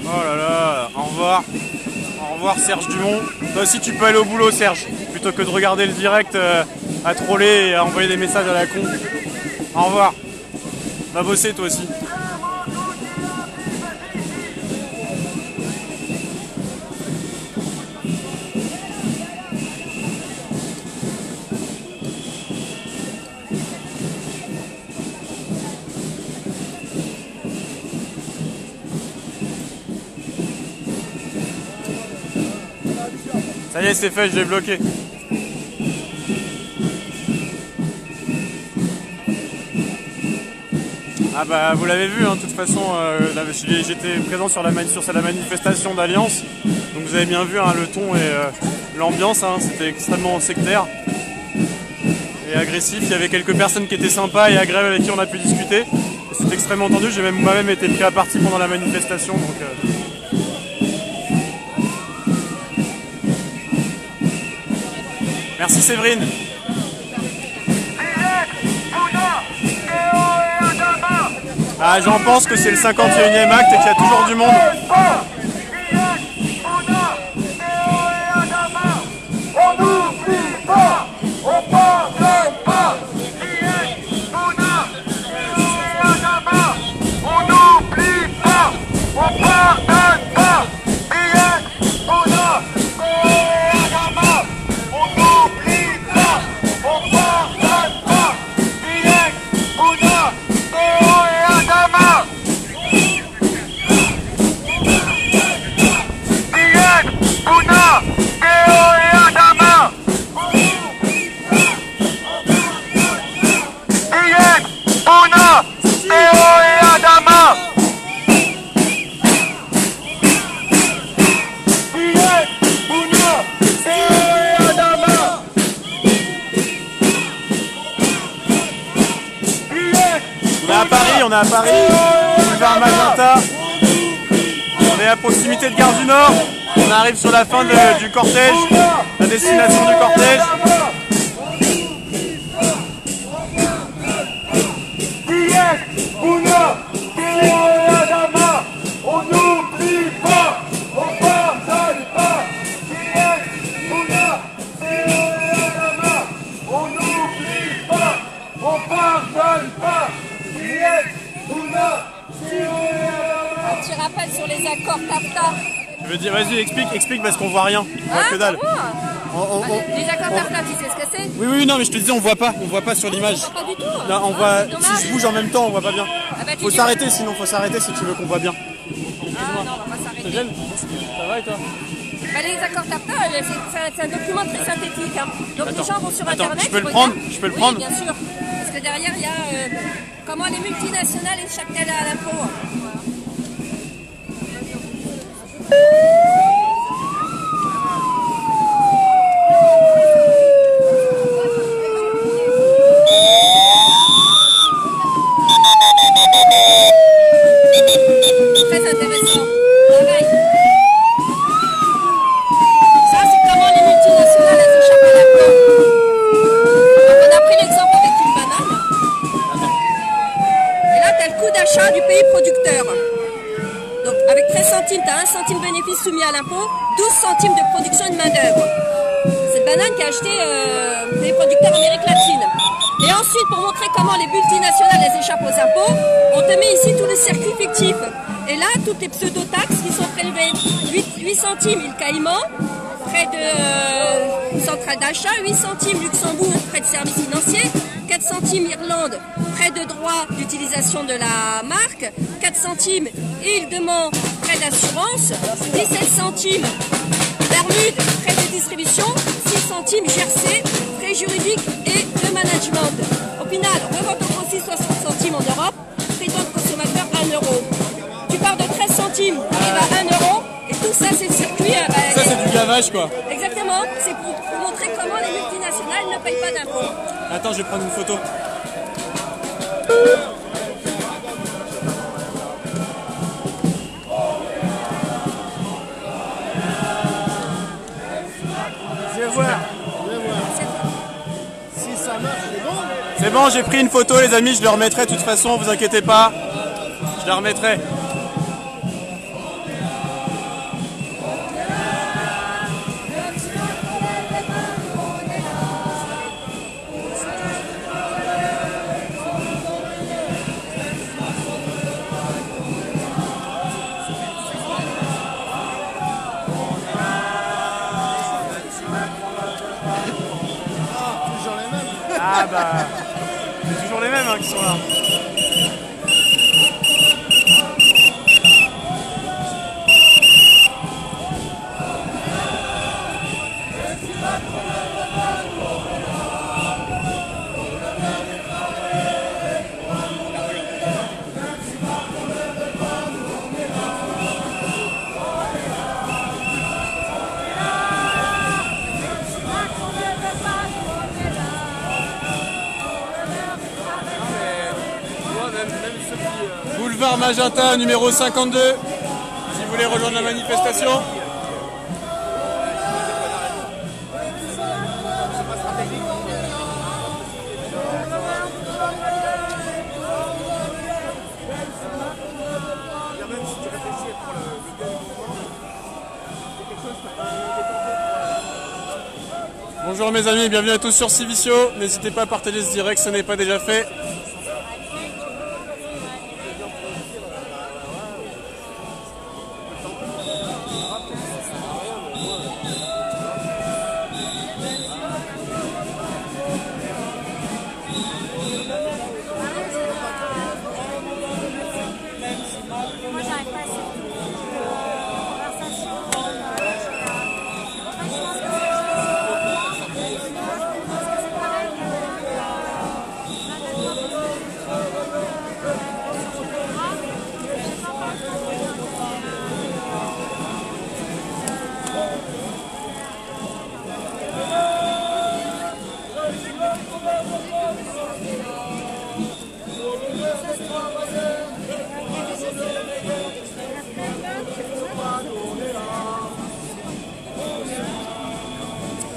Oh là là, au revoir. Au revoir Serge Dumont. Toi aussi tu peux aller au boulot Serge, plutôt que de regarder le direct à troller et à envoyer des messages à la con. Au revoir. Va bosser toi aussi. Ça y est, c'est fait, je l'ai bloqué. Ah bah vous l'avez vu, hein, de toute façon, j'étais présent sur la manifestation d'Alliance. Donc vous avez bien vu hein, le ton et l'ambiance, hein, c'était extrêmement sectaire et agressif. Il y avait quelques personnes qui étaient sympas et agréables avec qui on a pu discuter. C'était extrêmement tendu, j'ai moi-même été pris à partie pendant la manifestation. Donc, merci Séverine. Ah, j'en pense que c'est le 51e acte et qu'il y a toujours du monde. On n'oublie pas, on pardonne pas. On n'oublie pas, on pardonne pas. On est à Paris, boulevard Magenta, on est à proximité de Gare du Nord, on arrive sur la fin du cortège, la destination du cortège. On n'oublie pas, on pardonne pas. On n'oublie pas, on pardonne pas. Un petit rappel sur les accords TAFTA. Je veux dire, vas-y, explique parce qu'on voit rien. On voit que dalle. Les accords TAFTA, tu sais ce que c'est? Oui, non, mais je te disais, on voit pas sur l'image. Pas du tout. Là, on voit. Si je bouge en même temps, on voit pas bien. Ah bah, Faut s'arrêter, sinon faut s'arrêter si tu veux qu'on voit bien. Ah non, on va pas s'arrêter. Ça gêne? Ça va et toi? Bah, les accords TAFTA, c'est un document très synthétique. Hein. Donc les gens vont sur Internet. Je peux le prendre? Je peux le prendre? Oui, bien sûr. Parce que derrière, il y a comment les multinationales échappent-elles à l'impôt. avec 13 centimes, tu as 1 centime bénéfice soumis à l'impôt, 12 centimes de production de main-d'œuvre. Cette banane qui a acheté des producteurs d'Amérique latine. Et ensuite, pour montrer comment les multinationales elles échappent aux impôts, on te met ici tous les circuits fictifs. Et là, toutes les pseudo-taxes qui sont prélevées. 8 centimes île Caïman, frais de centrale d'achat, 8 centimes Luxembourg, frais de services financiers, 4 centimes Irlande, frais de droit d'utilisation de la marque, 4 centimes Île de Man, frais d'assurance, 17 centimes Bermude, frais de distribution, 6 centimes Jersey, frais juridiques et de management. Au final, revente au grossiste 60 centimes en Europe, prix de consommateur 1 euro. Tu pars de 13 centimes, arrive à 1 euro, et tout ça c'est le circuit. Ça c'est du gavage quoi. Exactement, c'est pour montrer comment les multinationales ne payent pas d'impôts. Attends, je vais prendre une photo. Je vais voir. Si ça marche, c'est bon. C'est bon, j'ai pris une photo les amis, je le remettrai de toute façon, vous inquiétez pas. Je la remettrai. Ah bah, c'est toujours les mêmes hein, qui sont là. Boulevard Magenta, numéro 52, si vous voulez rejoindre la manifestation. Bonjour mes amis, bienvenue à tous sur Civicio. N'hésitez pas à partager ce direct, ce n'est pas déjà fait.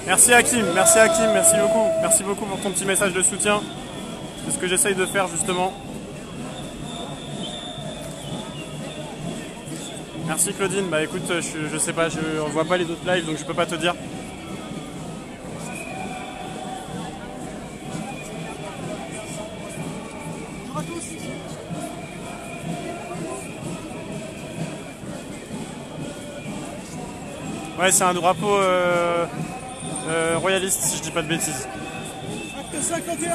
Merci Hakim, merci beaucoup pour ton petit message de soutien. C'est ce que j'essaye de faire justement. Merci Claudine, bah écoute, je sais pas, je vois pas les autres lives donc je peux pas te dire. Bonjour à tous. Ouais, c'est un drapeau royaliste si je dis pas de bêtises. Acte 51.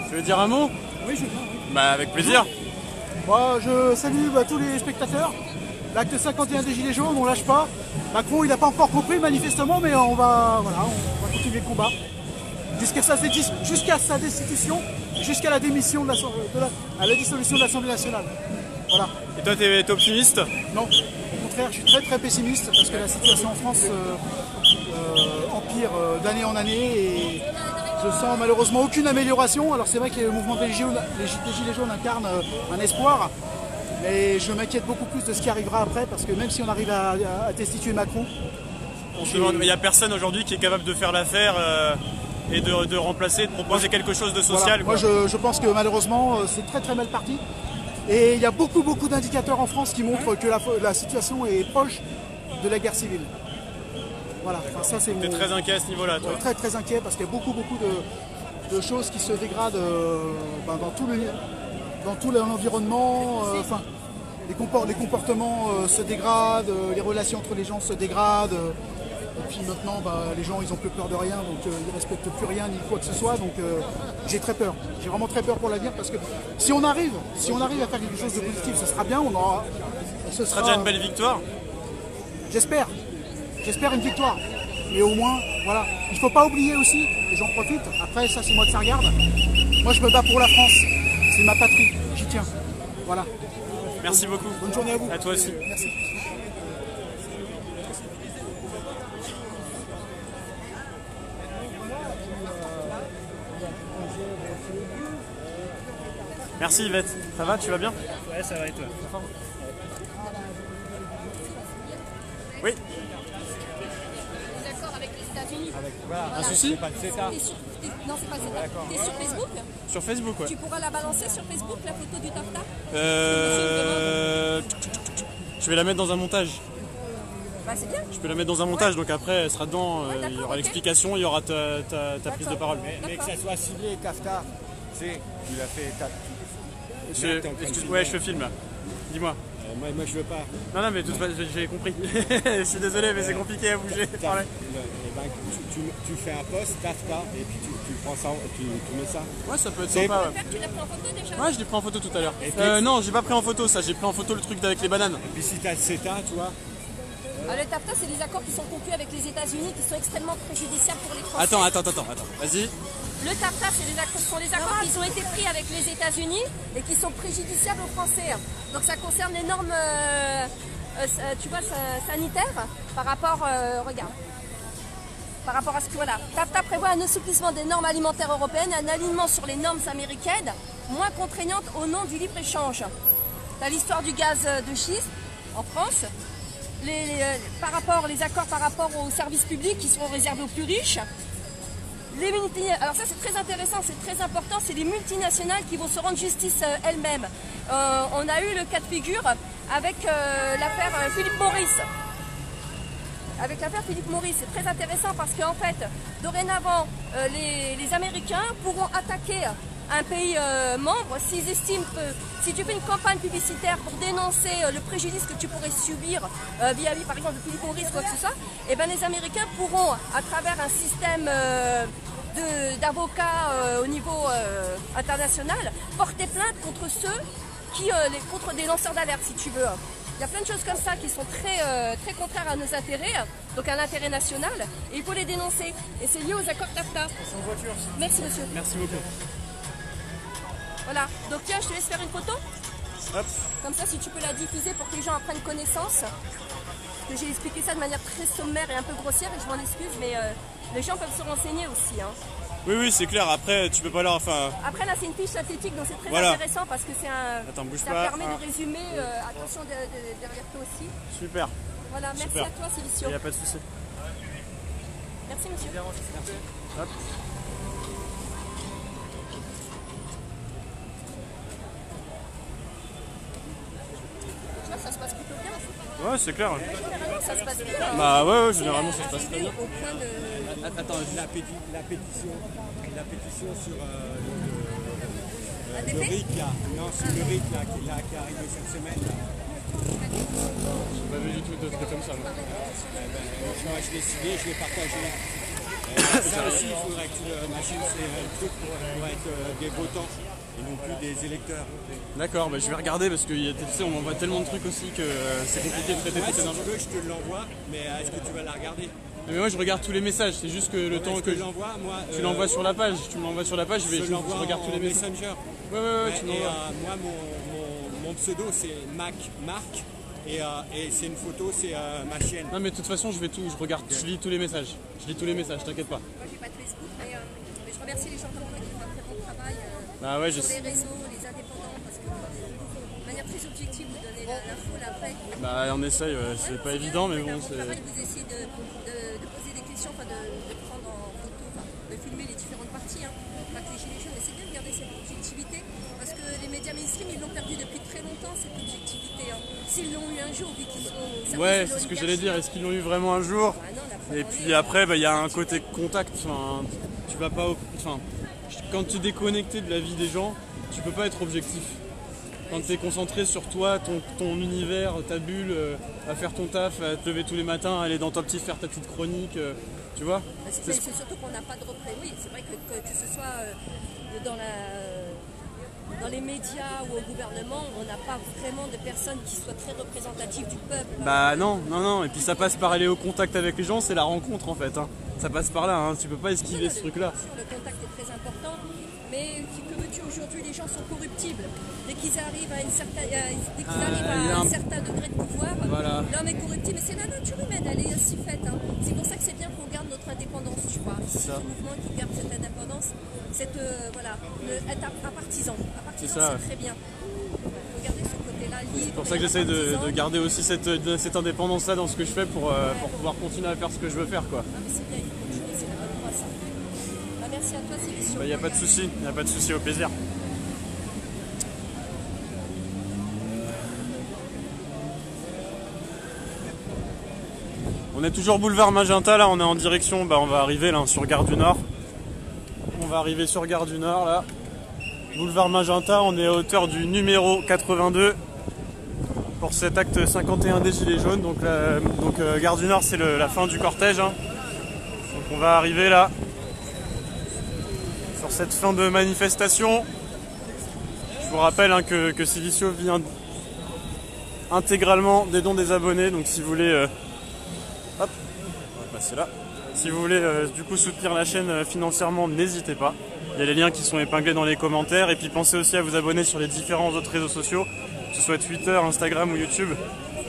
Tu veux dire un mot? Oui, je veux. Bah avec plaisir. Bon, je salue tous les spectateurs. L'acte 51 des Gilets jaunes, on lâche pas. Macron, il n'a pas encore compris manifestement, mais on va continuer le combat. Jusqu'à sa destitution, jusqu'à la démission à la dissolution de l'Assemblée nationale. Voilà. Et toi, t'es optimiste? Non, au contraire, je suis très très pessimiste parce que la situation en France empire d'année en année et je sens malheureusement aucune amélioration. Alors c'est vrai que le mouvement des Gilets jaunes incarne un espoir, mais je m'inquiète beaucoup plus de ce qui arrivera après parce que même si on arrive à destituer Macron, il n'y a personne aujourd'hui qui est capable de faire l'affaire et de remplacer, de proposer quelque chose de social. Voilà. Moi je pense que malheureusement c'est très très mal parti. Et il y a beaucoup d'indicateurs en France qui montrent que la situation est proche de la guerre civile. Voilà, enfin, ça c'est T'es très inquiet à ce niveau-là, toi. très inquiet parce qu'il y a beaucoup de choses qui se dégradent dans tout l'environnement. Enfin, les comportements se dégradent, les relations entre les gens se dégradent. Et puis maintenant, les gens ils ont plus peur de rien, donc ils respectent plus rien ni quoi que ce soit. Donc j'ai très peur. J'ai vraiment très peur pour l'avenir parce que si on arrive à faire quelque chose de positif, ce sera bien. Ce sera déjà une belle victoire. J'espère une victoire. Mais au moins, voilà. Il ne faut pas oublier aussi, et j'en profite, après ça c'est moi que ça regarde. Moi je me bats pour la France. C'est ma patrie. J'y tiens. Voilà. Merci beaucoup. Bonne journée à vous. À toi aussi. Merci. Merci Yvette. Ça va, tu vas bien? Ouais, ça va et toi? Oui. D'accord avec les États-Unis. Un souci? Non, c'est pas ça. T'es sur Facebook? Sur Facebook, ouais. Tu pourras la balancer sur Facebook, la photo du TAFTA? Je vais la mettre dans un montage. Bah c'est bien. Je peux la mettre dans un montage, donc après elle sera dedans, il y aura l'explication, il y aura ta prise de parole. Mais que ça soit ciblé, TAFTA, tu sais, tu l'as fait étape. Ouais, je filme là. Dis-moi. Moi je veux pas. Non, mais de toute façon, j'ai compris. Je suis désolé, mais c'est compliqué à bouger. Tu fais un post, TAFTA, et puis tu prends ça, tu mets ça. Ouais, ça peut être sympa. Tu l'as pris en photo déjà? Ouais, je l'ai pris en photo tout à l'heure. Non, j'ai pas pris en photo ça, j'ai pris en photo le truc avec les bananes. Et puis si tu as le CETA, tu vois. Le TAFTA, c'est des accords qui sont conclus avec les États-Unis qui sont extrêmement préjudiciables pour les Français. Attends, vas-y. Le TAFTA, ce sont les accords qui ont été pris avec les États-Unis et qui sont préjudiciables aux Français. Donc ça concerne les normes sanitaires par rapport, par rapport à ce que voilà. TAFTA prévoit un assouplissement des normes alimentaires européennes et un alignement sur les normes américaines moins contraignantes au nom du libre-échange. Tu as l'histoire du gaz de schiste en France. Les accords par rapport aux services publics qui seront réservés aux plus riches. Alors ça c'est très intéressant, c'est très important, c'est les multinationales qui vont se rendre justice elles-mêmes. On a eu le cas de figure avec l'affaire Philip Morris. Avec l'affaire Philip Morris, c'est très intéressant parce qu'en fait, dorénavant, les Américains pourront attaquer un pays membre s'ils estiment que si tu fais une campagne publicitaire pour dénoncer le préjudice que tu pourrais subir vis-à-vis par exemple de Philip Morris ou quoi que ce soit, et ben les Américains pourront à travers un système d'avocats au niveau international porter plainte contre ceux qui contre des lanceurs d'alerte si tu veux. Il y a plein de choses comme ça qui sont très contraires à nos intérêts, donc à l'intérêt national, et il faut les dénoncer. Et c'est lié aux accords TAFTA. Merci monsieur. Merci beaucoup. Voilà, donc tiens, je te laisse faire une photo. Hop. Comme ça, si tu peux la diffuser pour que les gens en prennent connaissance. Que j'ai expliqué ça de manière très sommaire et un peu grossière, et je m'en excuse, mais les gens peuvent se renseigner aussi. Hein. Oui, c'est clair, après tu peux pas leur... Après là, c'est une fiche synthétique, donc c'est très intéressant parce que c'est un... Attends, bouge ça pas. permet de résumer, attention derrière toi aussi. Super. Voilà, merci à toi, Célicio. Il n'y a pas de souci. Merci, monsieur. Hop. Ça se passe plutôt bien. Ouais, c'est clair. Généralement, ça se passe bien. Bah ouais, généralement ça se passe très bien. Au point de... Attends, la pétition sur ADP? le RIC là. Non, sur le RIC là, qui est arrivé cette semaine. J'ai pas vu du tout de trucs comme ça. Moi je l'ai signé, je l'ai partagé. Ça aussi, il faudrait que tu le machines, c'est un truc pour être des votants et non plus des électeurs. D'accord, bah je vais regarder parce que tu sais, on m'envoie tellement de trucs aussi que c'est compliqué de traiter toutes ces Si infos. tu veux, je te l'envoie, mais est-ce que tu vas la regarder? Mais moi je regarde tous les messages, c'est juste que le temps que l'envoie, moi, tu l'envoies sur la page, tu me l'envoies sur la page, je regarde tous les messages. Messenger. Ouais, tu Et m'envoies. moi, mon pseudo, c'est Marc. Et c'est une photo, c'est ma chienne. Non mais de toute façon je regarde, je lis tous les messages. T'inquiète pas. Moi, j'ai pas de Facebook, mais je remercie les gens comme toi qui font un très bon travail Bah ouais, sur les réseaux, les indépendants, parce que de manière très objective, vous donnez l'info, l'après. Bah on essaye, c'est pas évident mais bon c'est... Vous essayez de poser des questions, enfin de prendre en photo, enfin, de filmer les différentes parties, hein, pas que les gilets jaunes, mais c'est bien de garder cette objectivité, parce que les médias mainstream, ils l'ont perdu depuis très longtemps, cette objectivité. Hein. S'ils l'ont eu un jour, vu qu'ils sont... Ouais, c'est ce que j'allais dire. Est-ce qu'ils l'ont eu vraiment un jour? Et puis après, il y a un côté contact. Enfin, tu vas pas... Enfin, quand tu es déconnecté de la vie des gens, tu peux pas être objectif. Quand tu es concentré sur toi, ton univers, ta bulle, à faire ton taf, à te lever tous les matins, à aller dans ta petite, faire ta petite chronique, tu vois. C'est surtout qu'on n'a pas de représentation. Oui, c'est vrai que ce soit dans les médias ou au gouvernement, on n'a pas vraiment de personnes qui soient très représentatives du peuple. Bah non. Et puis ça passe par aller au contact avec les gens, c'est la rencontre en fait. Hein. Ça passe par là, hein. Tu peux pas esquiver ce truc-là. Le contact est très important. Mais que veux-tu, aujourd'hui, les gens sont corruptibles. Dès qu'ils arrivent à, un certain degré de pouvoir, voilà. L'homme est corruptible. Mais c'est la nature humaine, elle est ainsi faite. Hein. C'est pour ça que c'est bien qu'on garde notre indépendance, tu vois. C'est ce mouvement qui garde cette indépendance, être partisan. C'est très bien. Il faut garder ce côté-là libre. C'est pour ça que j'essaie de garder aussi cette indépendance-là dans ce que je fais pour pouvoir continuer à faire ce que je veux faire, quoi. Ah, mais c'est bien, il faut continuer, c'est la bonne voie, ça. Merci à toi, Céline. Il n'y a pas de souci, au plaisir. On est toujours boulevard Magenta, là on est en direction, on va arriver là sur Gare du Nord. On va arriver sur Gare du Nord là. Boulevard Magenta, on est à hauteur du numéro 82 pour cet acte 51 des Gilets jaunes. Donc Gare du Nord c'est la fin du cortège. Hein. Donc on va arriver là. Sur cette fin de manifestation, je vous rappelle hein, que Silicio vit intégralement des dons des abonnés, donc si vous voulez, hop, on va passer là. Si vous voulez du coup soutenir la chaîne financièrement, n'hésitez pas. Il y a les liens qui sont épinglés dans les commentaires, et puis pensez aussi à vous abonner sur les différents autres réseaux sociaux, que ce soit Twitter, Instagram ou YouTube,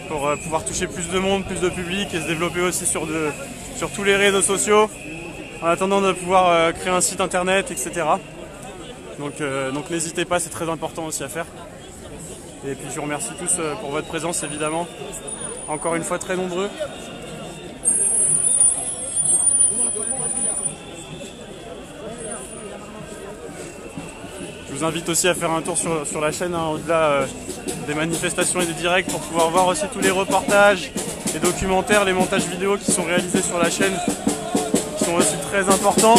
pour pouvoir toucher plus de monde, plus de public et se développer aussi sur tous les réseaux sociaux. En attendant de pouvoir créer un site internet, etc. Donc n'hésitez pas, c'est très important aussi à faire. Et puis je vous remercie tous pour votre présence évidemment. Encore une fois très nombreux. Je vous invite aussi à faire un tour sur la chaîne hein, au-delà des manifestations et des directs pour pouvoir voir aussi tous les reportages, les documentaires, les montages vidéo qui sont réalisés sur la chaîne. Sont aussi très importants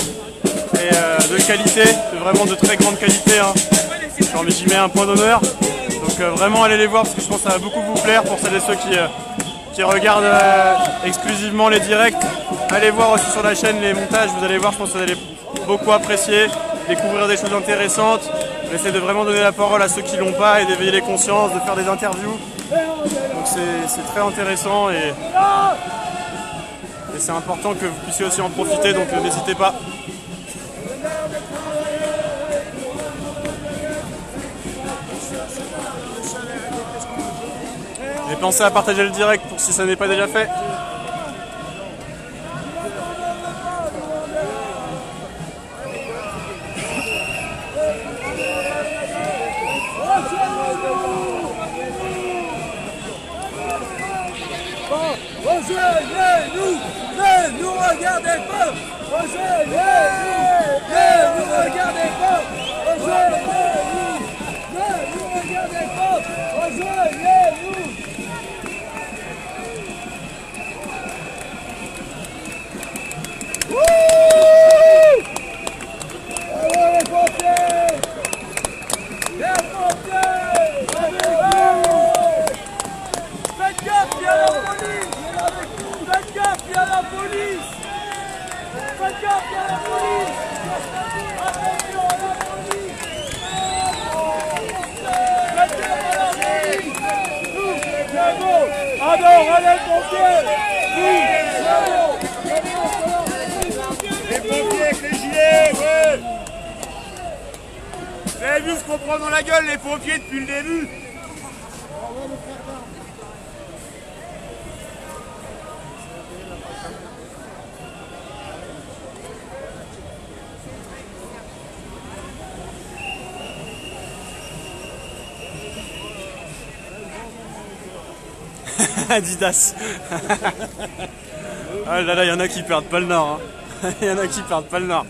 et de qualité, vraiment de très grande qualité. Hein. J'y mets un point d'honneur. Donc vraiment allez les voir parce que je pense que ça va beaucoup vous plaire pour celles et ceux qui regardent exclusivement les directs. Allez voir aussi sur la chaîne les montages, vous allez voir, je pense que vous allez beaucoup apprécier, découvrir des choses intéressantes. J'essaie de vraiment donner la parole à ceux qui l'ont pas et d'éveiller les consciences, de faire des interviews. Donc c'est très intéressant et c'est important que vous puissiez aussi en profiter, donc n'hésitez pas. Et pensez à partager le direct pour si ça n'est pas déjà fait. Rejoignez-nous, ne nous regardez pas. Rejoignez-nous, ne nous regardez pas. Rejoignez-nous, ne nous regardez pas. Rejoignez-nous. Bravo les pompiers. Les pompiers, avec nous. Faites gaffe, il y a la police. Faites gaffe, il y a la police. Faites gaffe, il y a la police. Attention à la police. Faites gaffe à la police. Nous, c'est bon. Ah non, allez, pompiers. Nous, c'est bon. Les pompiers avec les gilets, ouais. Vous avez vu ce qu'on prend dans la gueule, les pompiers, depuis le début? Adidas. Ah là là, il y en a qui perdent pas le nord. Hein. Il y en a qui perdent pas le nord.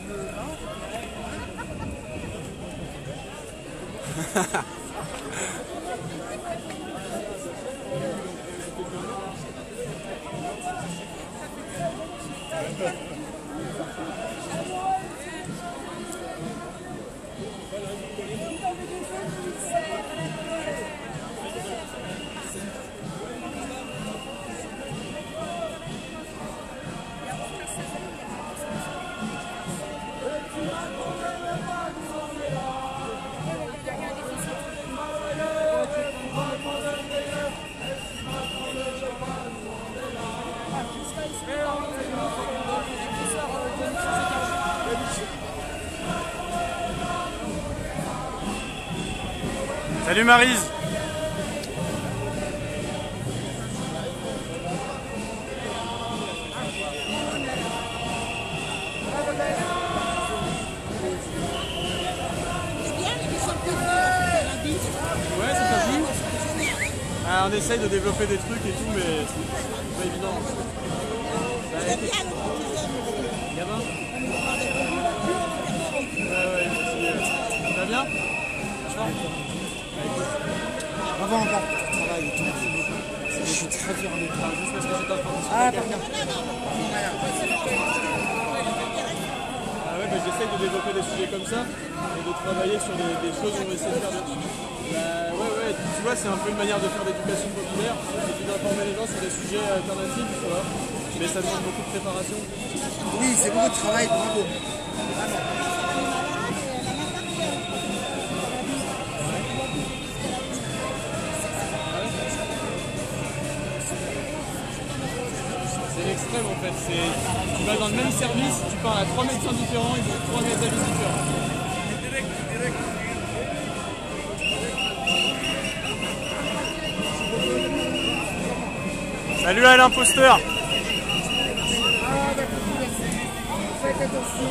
Salut Maryse. Ouais, c'est pas vu. On essaye de développer des trucs et tout, mais c'est pas évident. Gabin. Ouais, ça va bien? Bravo encore pour ton travail et tout. Je suis très fier de toi. Juste parce que c'est un fond. Ah, pardon. Ouais, j'essaye de développer des sujets comme ça et de travailler sur des choses où on essaie de faire ouais, tu vois, c'est un peu une manière de faire d'éducation populaire et puis d'informer les gens sur des sujets alternatifs, tu vois. Mais ça demande beaucoup de préparation. Oui, c'est beaucoup de travail, bravo. C'est l'extrême en fait. Tu vas dans le même service, tu parles à 3 médecins différents, ils ont 3 services différents. Salut à l'imposteur. Faites attention,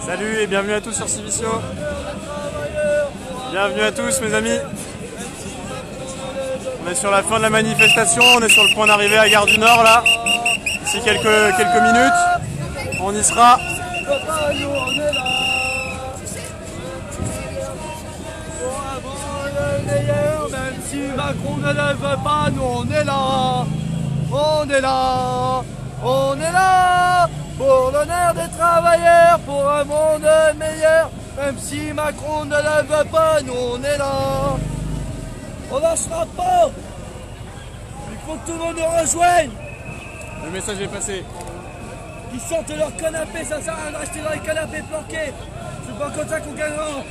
Salut et bienvenue à tous sur Civicio. Bienvenue à tous mes amis. On est sur la fin de la manifestation, on est sur le point d'arriver à Gare du Nord là. D'ici quelques minutes, on y sera. Même si Macron ne le veut pas, nous on est là. On est là. On est là. Pour l'honneur des travailleurs, pour un monde meilleur. Même si Macron ne le veut pas, nous on est là. On lâchera pas. Il faut que tout le monde nous rejoigne. Le message est passé. Ils sortent leur canapé, ça sert à rien d'acheter dans les canapés planqués. C'est pas comme ça qu'on gagnera.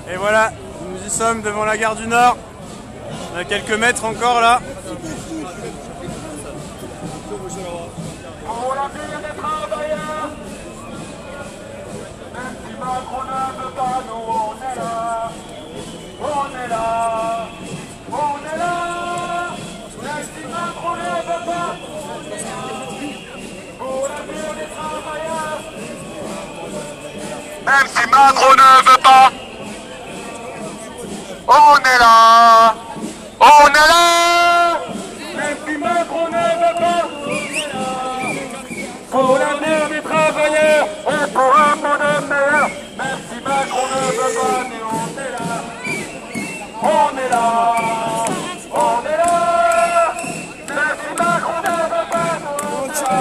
Et voilà, nous y sommes devant la Gare du Nord. On a quelques mètres encore là. Pour l'avenir des travailleurs, même si Macron ne veut pas, nous on est là. On est là. On est là. Même si Macron ne veut pas, pour l'avenir des travailleurs, même si Macron ne veut pas, on est là. On est là. Même si Macron ne veut pas, pour l'avenir des travailleurs et pour un monde meilleur. Même si Macron ne veut pas, mais on est là. On est là. On est là. Même si Macron ne veut pas, nous on est là.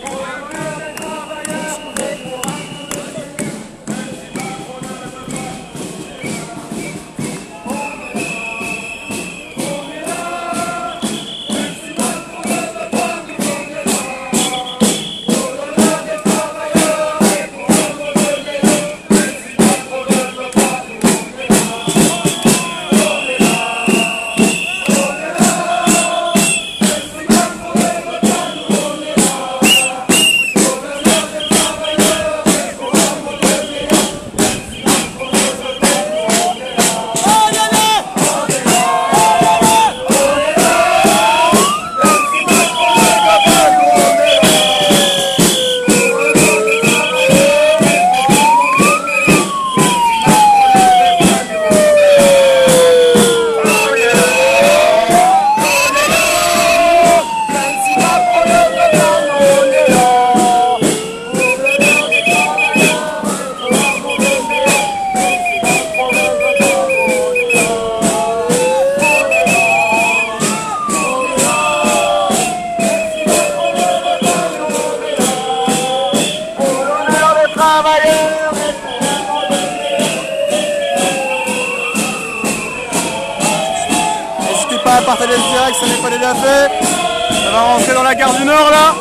Pour l'avenir des travailleurs et pour un partage direct, ça n'est pas déjà fait. Ça va rentrer dans la gare du Nord là.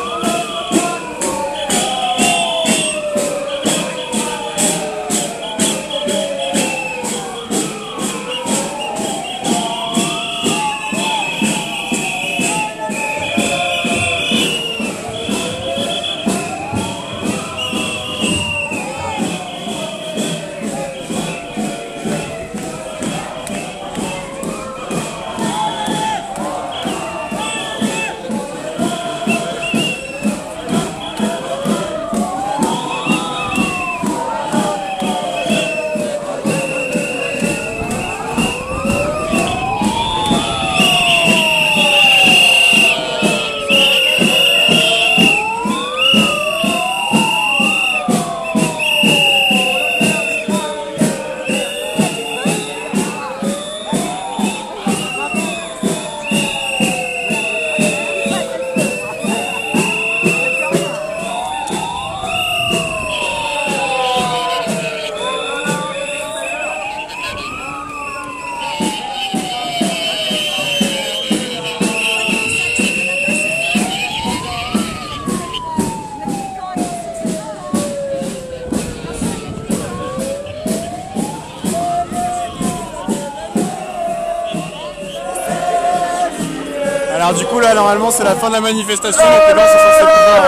Alors du coup là normalement c'est la fin de la manifestation, donc là c'est censé pouvoir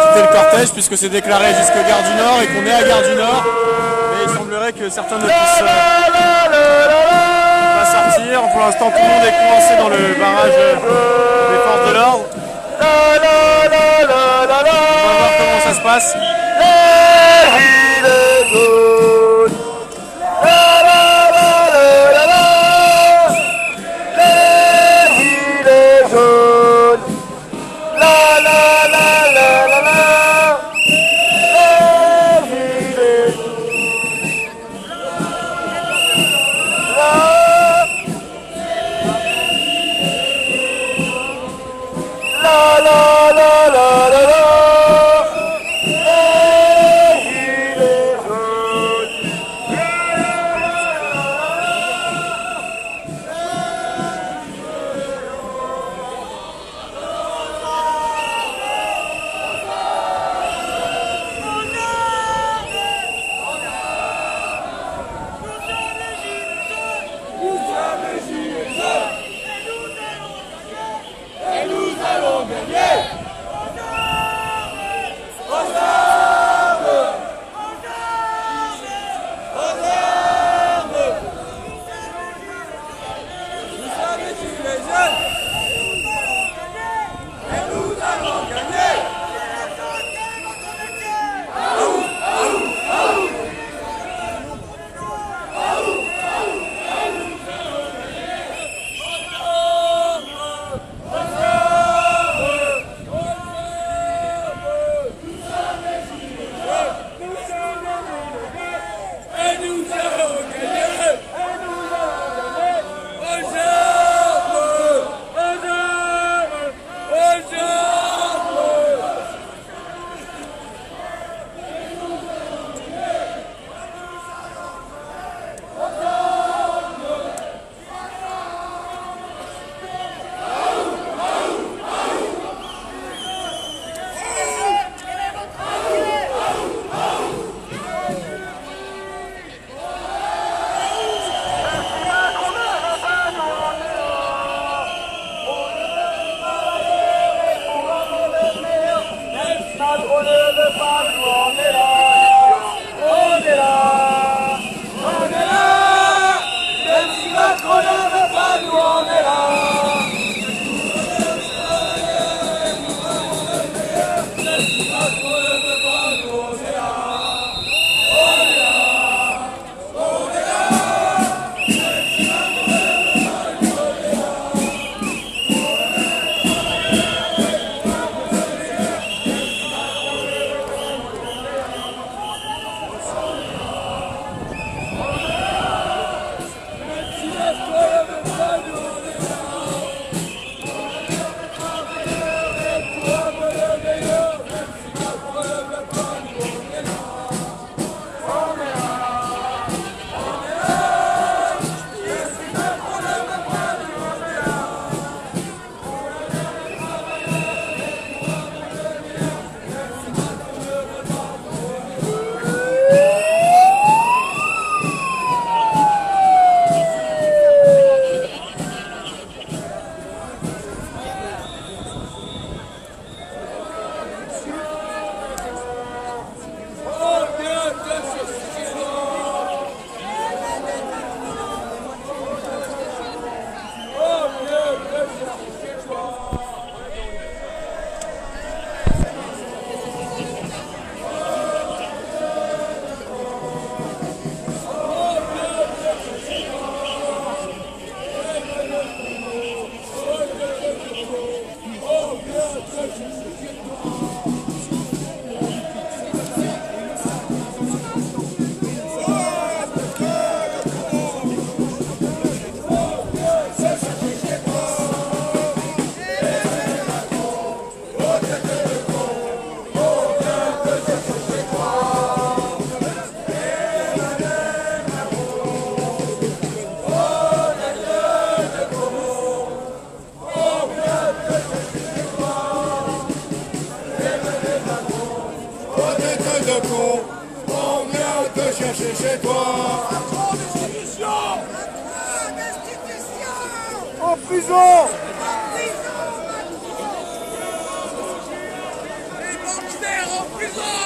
quitter le cortège puisque c'est déclaré jusqu'à Gare du Nord et qu'on est à Gare du Nord. Et il semblerait que certains ne puissent pas sortir. Pour l'instant tout le monde est coincé dans le barrage des forces de l'ordre. On va voir comment ça se passe. chercher chez toi. En prison. Les banquiers en prison.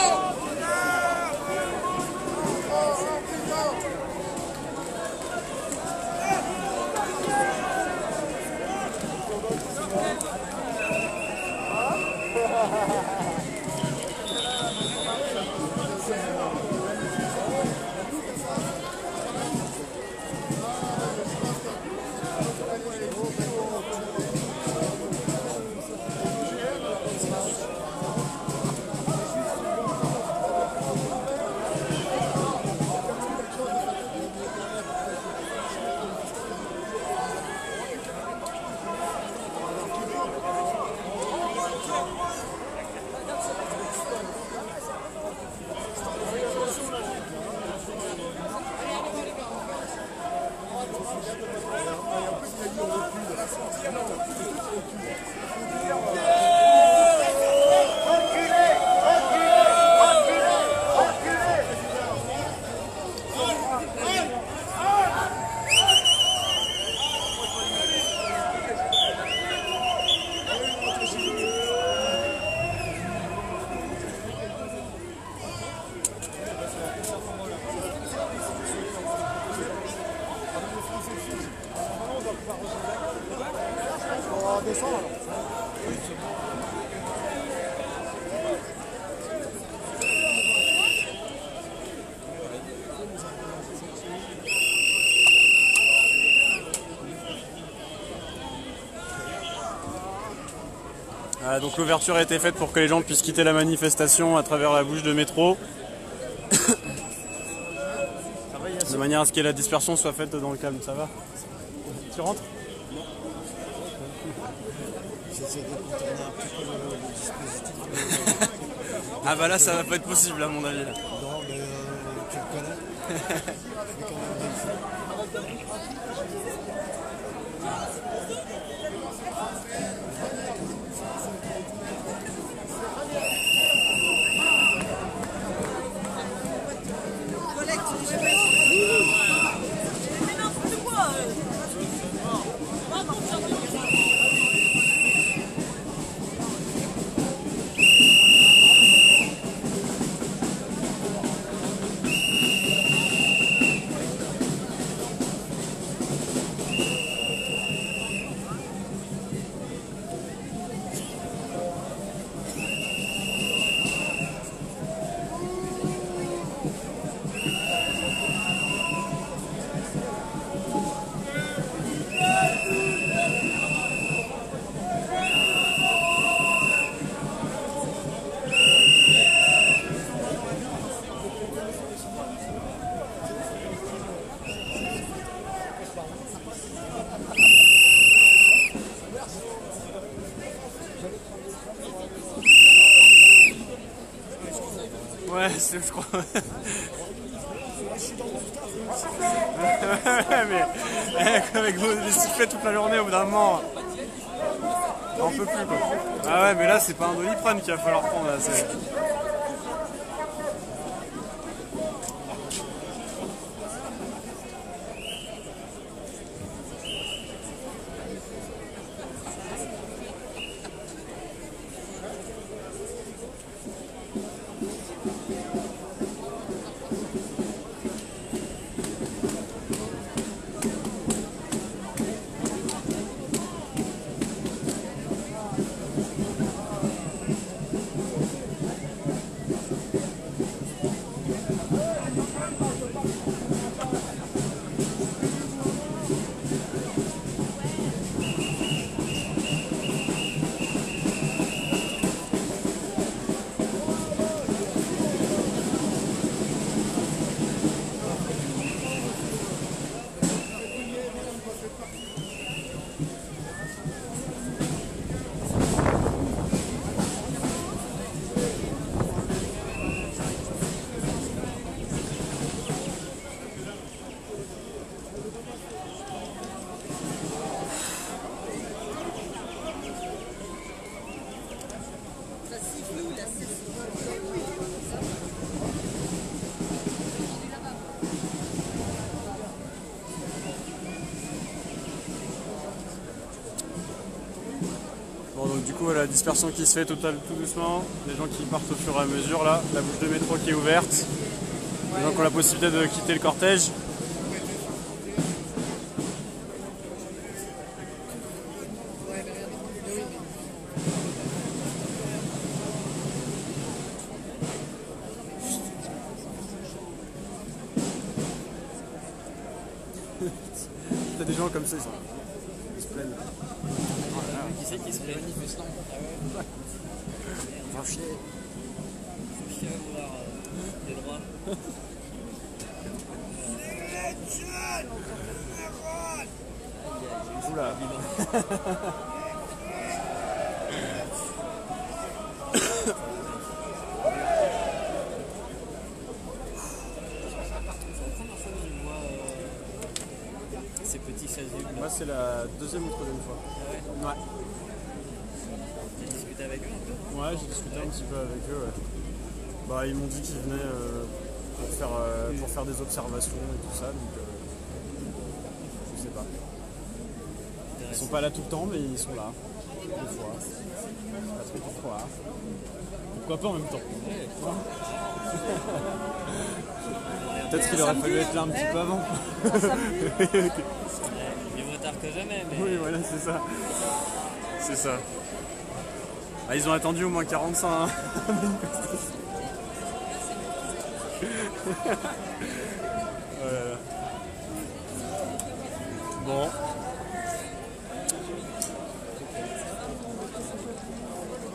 Donc l'ouverture a été faite pour que les gens puissent quitter la manifestation à travers la bouche de métro. De manière à ce que la dispersion soit faite dans le calme, ça va? Tu rentres? J'essaie de contourner un petit peu le dispositif. Ah bah là ça va pas être possible à mon avis là. Non mais tu le connais. Je vais quand même réussir. Ouais, je crois. Mais avec les sifflets toute la journée, au bout d'un moment, on peut plus quoi. Ah ouais, mais là c'est pas un Doliprane qu'il va falloir prendre là. coup la dispersion qui se fait tout doucement, les gens qui partent au fur et à mesure là, la bouche de métro qui est ouverte, les gens qui ont la possibilité de quitter le cortège. T'as des gens comme ça, ils se plaignent. Qui c'est qui se plaît? Manifestant. Faut chier. Faut chier à avoir des droits. Oula. Ces petits chasubles. Moi c'est la deuxième ou troisième fois. Ah ouais. Ouais. Tu as discuté avec eux un peu? Ouais, j'ai discuté un petit peu avec eux. Ouais. Bah, ils m'ont dit qu'ils venaient pour faire des observations et tout ça, donc je sais pas. Ils sont pas là tout le temps, mais ils sont là. Des fois. Pas trop pourquoi. Pourquoi pas en même temps. Peut-être qu'il aurait fallu être là un petit peu avant. Mieux vaut tard que jamais. Mais... Oui, voilà, c'est ça. C'est ça. Ah, ils ont attendu au moins 45. Hein. Oh là là. Bon.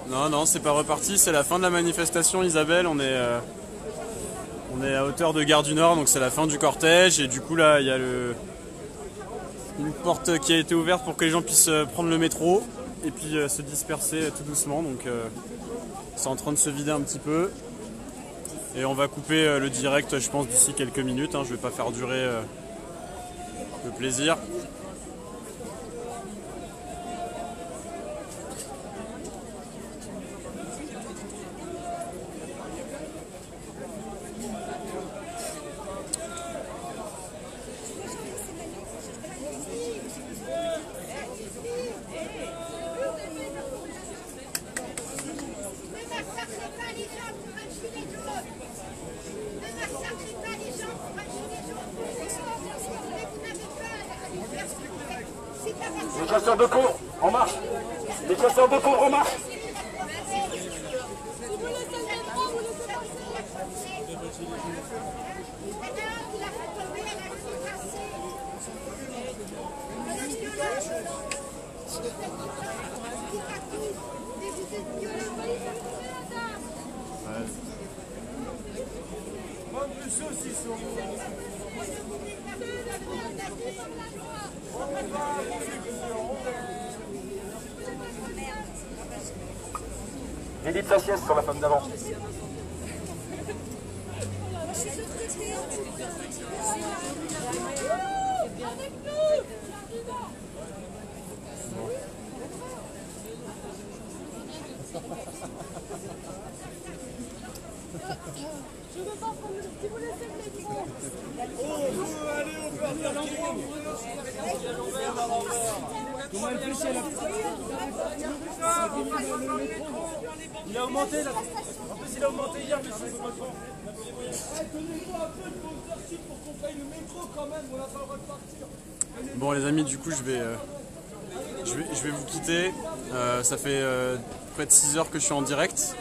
Non, c'est pas reparti, c'est la fin de la manifestation, Isabelle. On est à hauteur de Gare du Nord, donc c'est la fin du cortège. Et du coup, là, il y a une porte qui a été ouverte pour que les gens puissent prendre le métro et puis se disperser tout doucement. Donc, c'est en train de se vider un petit peu. Et on va couper le direct, je pense, d'ici quelques minutes. Hein. Je vais pas faire durer le plaisir. Les chasseurs de pauvres, en marche! Les chasseurs de pauvres, en marche! Édith sa sieste sur la femme d'avant. Je veux pas prendre le petit boulet, c'est le métro. Oh, allez, on peut aller à l'endroit. Comment elle fait si elle a... Il a augmenté là. En plus, il a augmenté hier, mais c'est pas trop. Donnez-nous un peu de exercice pour qu'on paye le métro quand même. On n'a pas le droit de partir. Bon, les amis, du coup, je vais vous quitter. Ça fait près de 6 heures que je suis en direct.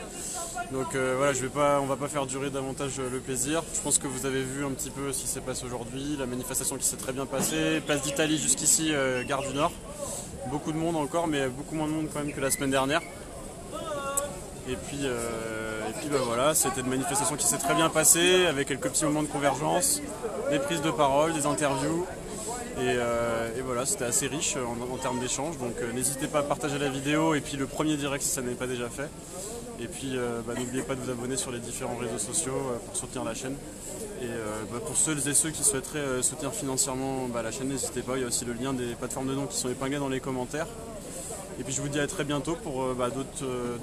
Donc voilà, on va pas faire durer davantage le plaisir. Je pense que vous avez vu un petit peu ce qui s'est passé aujourd'hui, la manifestation qui s'est très bien passée, place d'Italie jusqu'ici, Gare du Nord. Beaucoup de monde encore, mais beaucoup moins de monde quand même que la semaine dernière. Et puis bah voilà, c'était une manifestation qui s'est très bien passée, avec quelques petits moments de convergence, des prises de parole, des interviews. Et voilà, c'était assez riche en termes d'échanges. Donc n'hésitez pas à partager la vidéo et puis le premier direct si ça n'est pas déjà fait. Et puis n'oubliez pas de vous abonner sur les différents réseaux sociaux pour soutenir la chaîne. Et pour ceux et ceux qui souhaiteraient soutenir financièrement la chaîne, n'hésitez pas, il y a aussi le lien des plateformes de dons qui sont épinglés dans les commentaires. Et puis je vous dis à très bientôt pour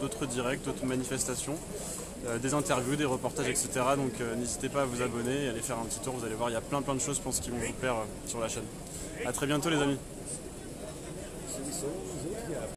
d'autres directs, d'autres manifestations, des interviews, des reportages, etc. Donc n'hésitez pas à vous abonner et à aller faire un petit tour, vous allez voir, il y a plein de choses je pense qui vont vous plaire sur la chaîne. A très bientôt les amis.